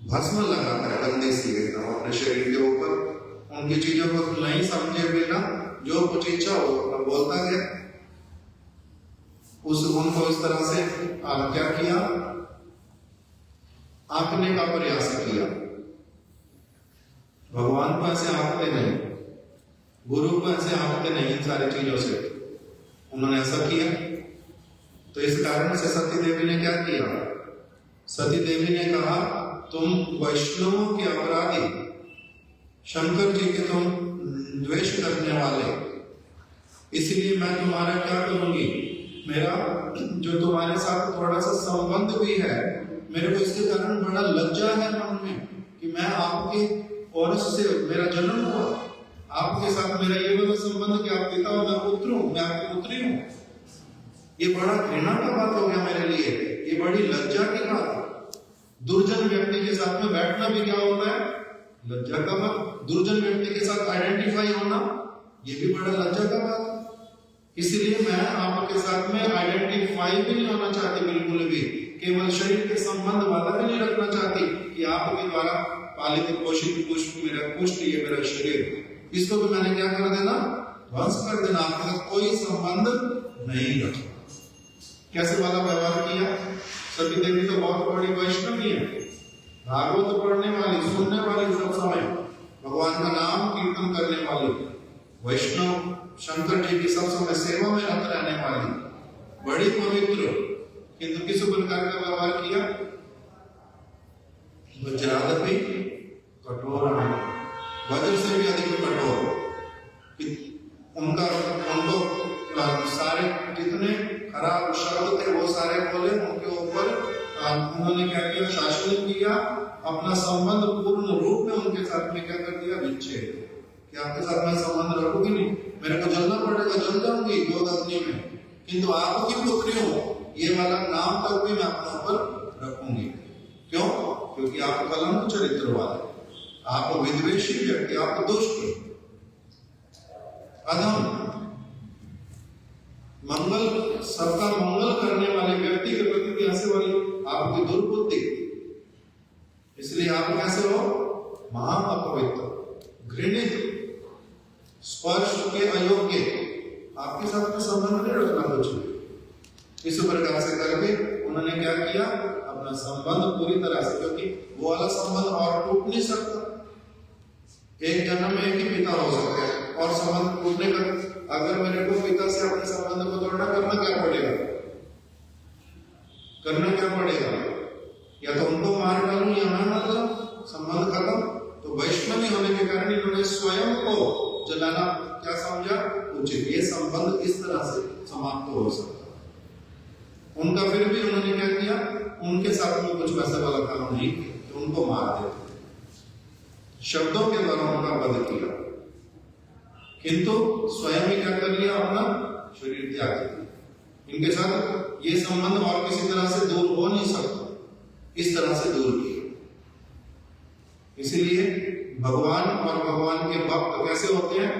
Speaker 1: भस्म लगाता है गंदी सी एकदम अपने शरीर के ऊपर, उनकी चीजों को नहीं समझे बिना जो कुछ इच्छा हो अपना बोलता गया। उनको इस तरह से क्या किया? आंकने का प्रयास किया। भगवान को ऐसे आंकते नहीं, गुरु को ऐसे आंकते नहीं इन सारी चीजों से। उन्होंने ऐसा किया तो इस कारण से सती देवी ने क्या किया? सती देवी ने कहा, तुम वैष्णवों के अपराधी, शंकर जी के तुम द्वेष करने वाले, इसलिए मैं तुम्हारा क्या करूंगी? मेरा जो तुम्हारे साथ थोड़ा सा संबंध भी है, मेरे को इसके कारण बड़ा लज्जा है मन में कि मैं आपके औरत से मेरा जन्म हुआ, आपके साथ मेरा ये वाला संबंध कि आप पिता हो, मैं पुत्र हूं, मैं आपकी पुत्री हूं। ये बड़ा घृणा का बात हो गया मेरे लिए, ये बड़ी लज्जा की बात। दुर्जन व्यक्ति के साथ में बैठना भी क्या होता है? लज्जा का बात। दुर्जन व्यक्ति के साथ आइडेंटिफाई होना, ये भी बड़ा लज्जा का बात। इसलिए मैं आपके साथ में आइडेंटिफाई भी नहीं होना चाहती, बिल्कुल भी। केवल शरीर के संबंध वाला भी नहीं रखना चाहती कि आपके द्वारा पालित पोषित पुष्प मेरा पुष्ट, ये मेरा शरीर, इसको भी मैंने क्या कर देना? ध्वंस कर देना। आपके साथ कोई संबंध नहीं रखना। कैसे वाला व्यवहार किया? सती देवी तो बहुत बड़ी वैष्णवी है, भागवत पढ़ने वाली, सुनने वाली, सब समय भगवान का नाम कीर्तन करने वाली, वैष्णव शंकर जी की सब समय सेवा में रत रहने वाली, बड़ी पवित्र, किंतु किस प्रकार का व्यवहार किया? वज्रादपि कठोर, वज्र से भी अधिक कठोर। उनको सारे जितने खराब शब्द थे वो सारे बोले, उनके ऊपर उन्होंने क्या किया? शासन किया। अपना संबंध पूर्ण रूप में उनके साथ में क्या कर दिया? विच्छेद, कि आपके साथ में संबंध रखूंगी नहीं, मेरे को जलना पड़ेगा, जल जाऊंगी दो अग्नि में, किंतु आपकी पुत्री हो, ये वाला नाम तक भी मैं अपने ऊपर रखूंगी। क्यों? क्योंकि आप कलंक चरित्र वाले, आप विद्वेषी व्यक्ति, आप दुष्ट, अधम, मंगल, सबका मंगल करने वाले व्यक्ति के प्रति भी ऐसे वाली आपकी दुर्बुद्धि, इसलिए आप कैसे हो? महान अपवित्र, घृणित, स्पर्श के अयोग्य, आपके साथ में संबंध नहीं रखना कुछ भी। इस प्रकार से करके उन्होंने क्या किया? अपना संबंध पूरी तरह से, क्योंकि वो वाला संबंध और टूट नहीं सकता। एक जन्म में एक ही पिता हो सकते हैं और संबंध टूटने का, अगर मेरे को पिता से अपने संबंध को तोड़ना, करना क्या पड़ेगा? करना क्या पड़ेगा? या तो उनको मार डालूं या मैं मर जाऊं, संबंध खत्म। तो वैष्णवी होने के कारण इन्होंने स्वयं को जलाना क्या समझा? उचित। ये संबंध इस तरह से समाप्त हो सकता। उनका फिर भी उन्होंने क्या किया? उनके साथ में कुछ वैसा वाला काम नहीं किया, तो उनको मार देते, शब्दों के द्वारा उनका वध किया, किंतु स्वयं ही क्या कर लिया? अपना शरीर त्याग दिया। इनके साथ ये संबंध और किसी तरह से दूर हो नहीं सकता, इस तरह से दूर किया। इसीलिए भगवान और भगवान के भक्त कैसे होते हैं?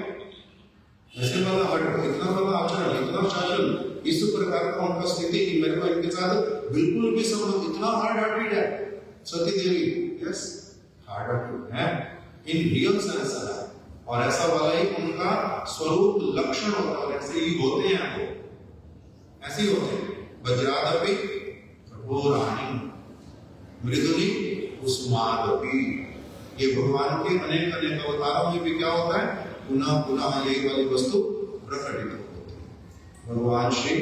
Speaker 1: ऐसे वाला हट, इतना वाला आचरण, इतना शासन, इस प्रकार का उनका स्थिति कि मेरे को इनके साथ बिल्कुल भी संबंध, इतना हार्ड हार्टेड है सती देवी। यस, हार्ड हार्टेड है इन रियल सेंस है, और ऐसा वाला ही उनका स्वरूप लक्षण होता है, और ऐसे ही होते हैं वो, ऐसे ही होते हैं। वज्रादपि कठोराणि मृदुली कुसुमादपि, ये भगवान के अनेक अनेक अवतारों में भी क्या होता है? पुनः पुनः यही वाली वस्तु प्रकटित होती है। भगवान श्री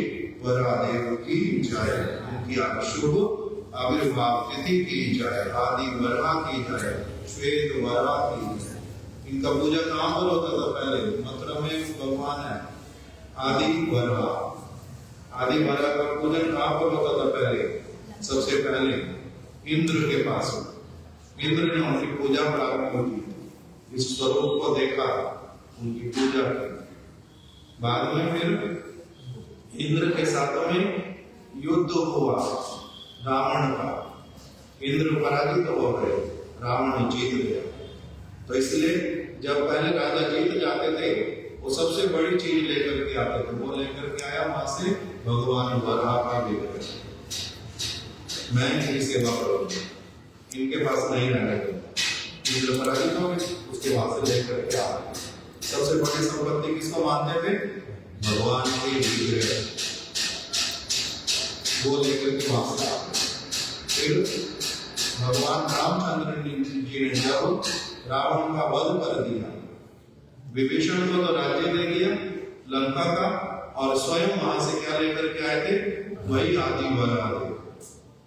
Speaker 1: वरादेव की जय, उनकी शुभ आविर्भाव तिथि की जय, आदि वरा की जय, श्वेत वरा की जय। इनका पूजा कहाँ पर होता था पहले? मथुरा में भगवान है आदि वरा। आदि वरा का पूजन कहाँ पर होता था पहले? सबसे पहले इंद्र के पास। इंद्र ने उनकी पूजा प्रारंभ की, इस स्वरूप को देखा, उनकी पूजा की। बाद में फिर इंद्र के साथ में युद्ध हुआ रावण का, इंद्र पराजित हो गए, रावण जीत गया। तो इसलिए जब पहले राजा जीत जाते थे वो सबसे बड़ी चीज लेकर के आते थे, वो लेकर के आया वहां से भगवान वराह का विग्रह। मैं इनकी सेवा करूंगा, इनके पास नहीं रहने दूंगा। इंद्र पराजित हो गए, उसके वहां से लेकर के आ गए। सबसे बड़ी संपत्ति किसको मानते थे? भगवान के विग्रह, वो लेकर के वहां से आ गए। फिर भगवान रामचंद्र जी ने जब रावण का वध कर दिया, विभीषण को तो राज्य दे दिया लंका का, और स्वयं वहां से क्या लेकर के आए थे? वही आदि वराह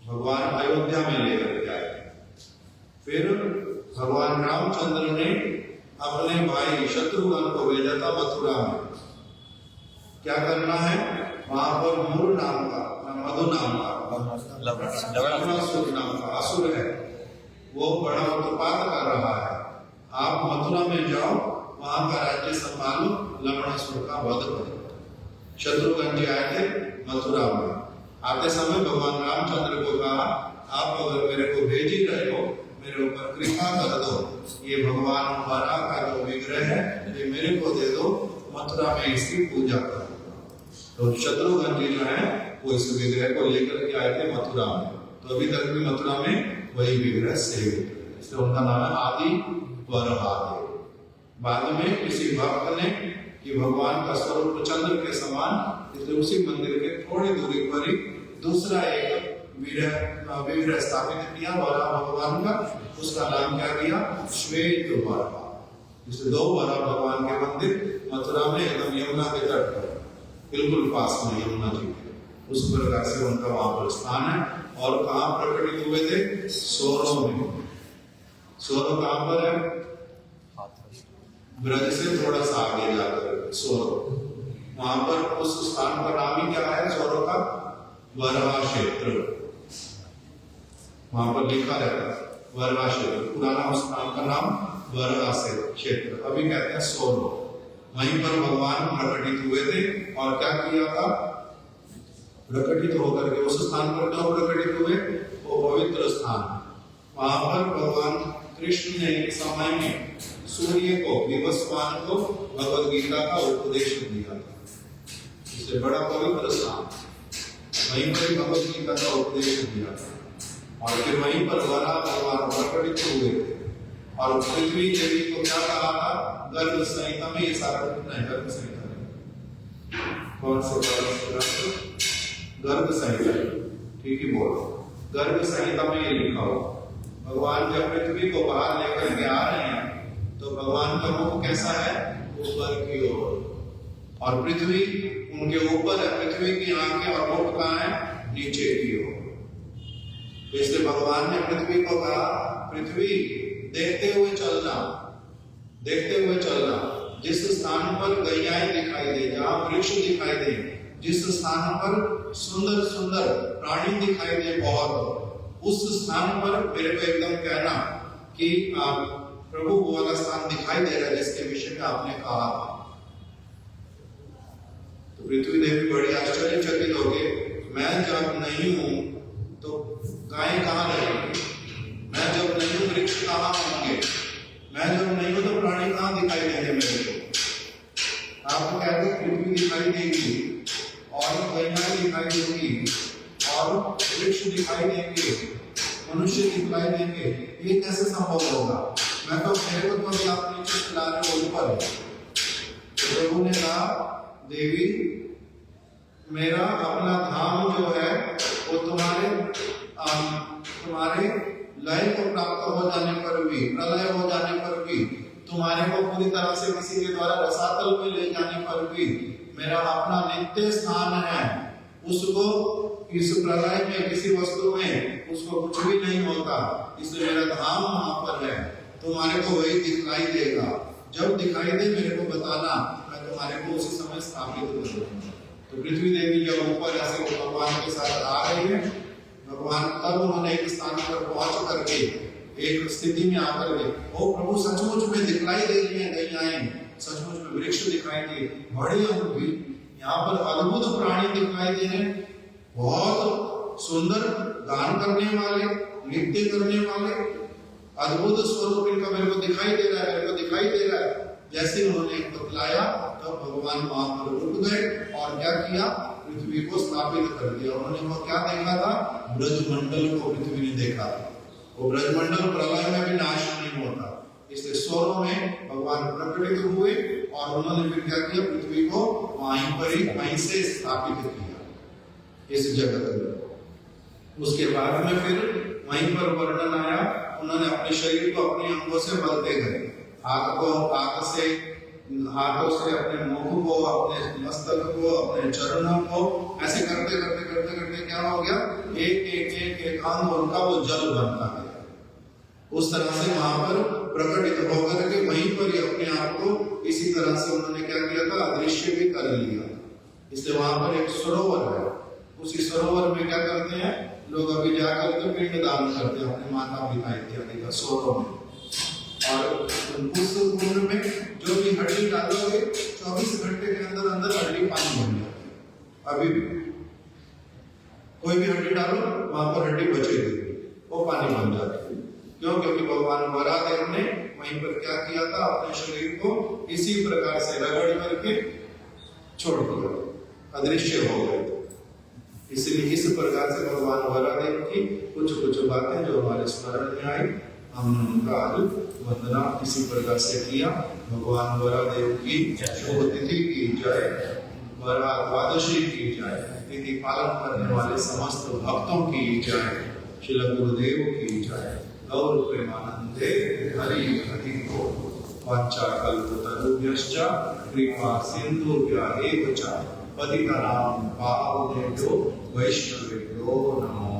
Speaker 1: भगवान अयोध्या में लेकर के आए। फिर भगवान रामचंद्र ने अपने भाई शत्रुघ्न को भेजा था मथुरा में। क्या करना है? वहां पर मूल नाम का, मधु नाम का, लवणासुर नाम का असुर है, वो बड़ा उत्पात कर रहा है। आप मथुरा में जाओ, वहां का राज्य संभालो, लवणासुर का वध करो। शत्रुघ्न जी आए थे मथुरा में। आते समय भगवान रामचंद्र को कहा, आप अगर मेरे को भेज ही रहे हो, मेरे ऊपर कृपा कर दो, ये भगवान वराह का जो विग्रह है ये मेरे को दे दो, मथुरा में इसकी पूजा करो। तो शत्रुघ्न जी जो है वो इस विग्रह को लेकर के आए थे मथुरा में। तो अभी तक भी मथुरा में वही विग्रह सेवित है, इसलिए उनका नाम है आदि वराह। बाद में किसी भक्त ने कि भगवान का स्वरूप चंद्र के समान, इसलिए उसी मंदिर के थोड़ी दूरी पर ही दूसरा एक विग्रह स्थापित किया वराह भगवान का। उसका नाम क्या किया? श्वेत वराह। इसलिए दो वराह भगवान के मंदिर मथुरा में एकदम यमुना के तट पर, बिल्कुल पास में यमुना जी के, उस प्रकार से उनका वहां पर स्थान है। और कहाँ प्रकटित हुए थे? सोरो में। सोरो कहाँ पर है? ब्रज से थोड़ा सा आगे जाकर सोरो, वहां पर उस स्थान का नाम ही क्या है? सोरो का वराह क्षेत्र, वहां पर लिखा रहता है वराह क्षेत्र। पुराना उस स्थान का नाम वराह से क्षेत्र, अभी कहते हैं सोरो। वहीं पर भगवान प्रकटित हुए थे और क्या किया था? प्रकटित होकर के उस स्थान पर कब प्रकटित हुए? वो पवित्र स्थान। वहां पर भगवान कृष्ण ने एक समय में सूर्य को, विवस्वान को भगवद गीता का उपदेश दिया था। इससे बड़ा पवित्र स्थान, वहीं पर भगवद गीता का उपदेश दिया था। और फिर वहीं पर वराह भगवान प्रकटित हुए थे। और पृथ्वी देवी को क्या कहा था? गर्भ संहिता में, ये सारा नहीं, गर्भ संहिता में कौन से गर्भ संहिता, ठीक ही बोलो, गर्भ संहिता में ये लिखा हो। भगवान जब पृथ्वी को बाहर लेकर के आ रहे हैं तो भगवान का मुख कैसा है? ऊपर की ओर, और पृथ्वी उनके ऊपर है। पृथ्वी की आंखें और मुख कहाँ है? नीचे की ओर। इसलिए भगवान ने पृथ्वी को कहा, पृथ्वी देखते हुए चलना, देखते हुए चलना। जिस स्थान पर गैयाएं दिखाई दे, जहां वृक्ष दिखाई दे, जिस स्थान पर सुंदर सुंदर प्राणी दिखाई दे बहुत, उस स्थान पर मेरे को एकदम कहना कि प्रभु वो वाला स्थान दिखाई दे रहा है जिसके विषय में आपने कहा। तो पृथ्वी देवी बड़ी आश्चर्यचकित हो गई, मैं जब नहीं हूं तो गायें कहाँ रहेंगी? मैं जब नहीं हूं वृक्ष कहाँ होंगे? मैं जब नहीं हूं तो प्राणी कहाँ दिखाई देंगे मेरे को? आपको कहते पृथ्वी दिखाई देगी और गैयाएं दिखाई देंगी और वृक्ष दिखाई देंगे, मनुष्य दिखाई देंगे, ये कैसे संभव होगा? मैं तो मेरे को तो आप नीचे खिला रहे हो, ऊपर है। प्रभु ने कहा, देवी मेरा अपना धाम जो है वो तुम्हारे लय को प्राप्त हो जाने पर भी, प्रलय हो जाने पर भी, तुम्हारे को पूरी तरह से किसी के द्वारा रसातल में ले जाने पर भी मेरा अपना नित्य स्थान है। उसको इस प्रलय में किसी वस्तु में उसको कुछ भी नहीं होता, इसलिए मेरा धाम वहां पर है। तुम्हारे को वही दिखाई देगा, जब दिखाई दे मेरे को बताना, मैं तुम्हारे को उसी समय स्थापित कर दूंगा। तो पृथ्वी देवी जब ऊपर ऐसे भगवान के साथ आ रही है, भगवान तब उन्होंने एक स्थान पर पहुंच करके एक स्थिति में आकर के ओ प्रभु सचमुच में दिखलाई दे रही है गैयाएं, सचमुच में वृक्ष दिखाई दिए, बड़े यहाँ पर अद्भुत प्राणी दिखाई दे रहे, बहुत सुंदर गान करने वाले, नृत्य करने वाले, अद्भुत स्वरूप इनका मेरे को दिखाई दे रहा है, मेरे को दिखाई दे रहा है। जैसे उन्होंने बतलाया तो भगवान वहां पर रुक गए और क्या किया, पृथ्वी को स्थापित कर दिया। उन्होंने वो क्या देखा था, ब्रजमंडल को पृथ्वी ने देखा। वो ब्रजमंडल प्रलय में भी नाश नहीं होता, इसलिए स्वरों में भगवान प्रकटित हुए और उन्होंने फिर क्या किया, पृथ्वी को वहीं पर ही वहीं से स्थापित किया इस जगत में। उसके बाद में फिर वहीं पर वर्णन आया, उन्होंने अपने शरीर को अपने अंगों से बलते गए, हाथों से अपने मुख को, अपने मस्तक को, अपने चरणों को, ऐसे करते करते करते करते क्या हो गया, एक अंग उनका वो जल बनता गया। उस तरह से वहां पर प्रकटित होकर के वहीं पर ही अपने आप को इसी तरह से उन्होंने क्या किया था, अदृश्य भी कर लिया। इसलिए वहां पर एक सरोवर है, उसी सरोवर में क्या करते हैं लोग, अभी जाकर के पिंड दान करते हैं अपने माता पिता इत्यादि का सरोवर में। और उस कुंड में जो भी हड्डी डालोगे 24 घंटे के अंदर अंदर हड्डी पानी बन जाती है। अभी भी कोई भी हड्डी डालो वहां पर हड्डी बचेगी, वो पानी बन जाती है। क्यों? क्योंकि भगवान वरादेव ने वहीं पर क्या किया था, अपने शरीर को इसी प्रकार से रगड़ करके छोड़ दिया, अदृश्य हो गए। इसलिए इस प्रकार से भगवान वरादेव की कुछ कुछ बातें जो हमारे स्मरण में आई, हमने उनका आज वंदना इसी प्रकार से किया। भगवान वरादेव की शुभ तिथि की जय, वरा द्वादशी की जय, तिथि पालन करने वाले समस्त भक्तों की जय, श्री गुरुदेव की जय। गौर प्रेमानंदे हरि हरि बोल। वाञ्छाकल्पतरुभ्यश्च कृपा सिन्धुभ्य एव च पतितानां पावनेभ्यो वैष्णवेभ्यो नमो।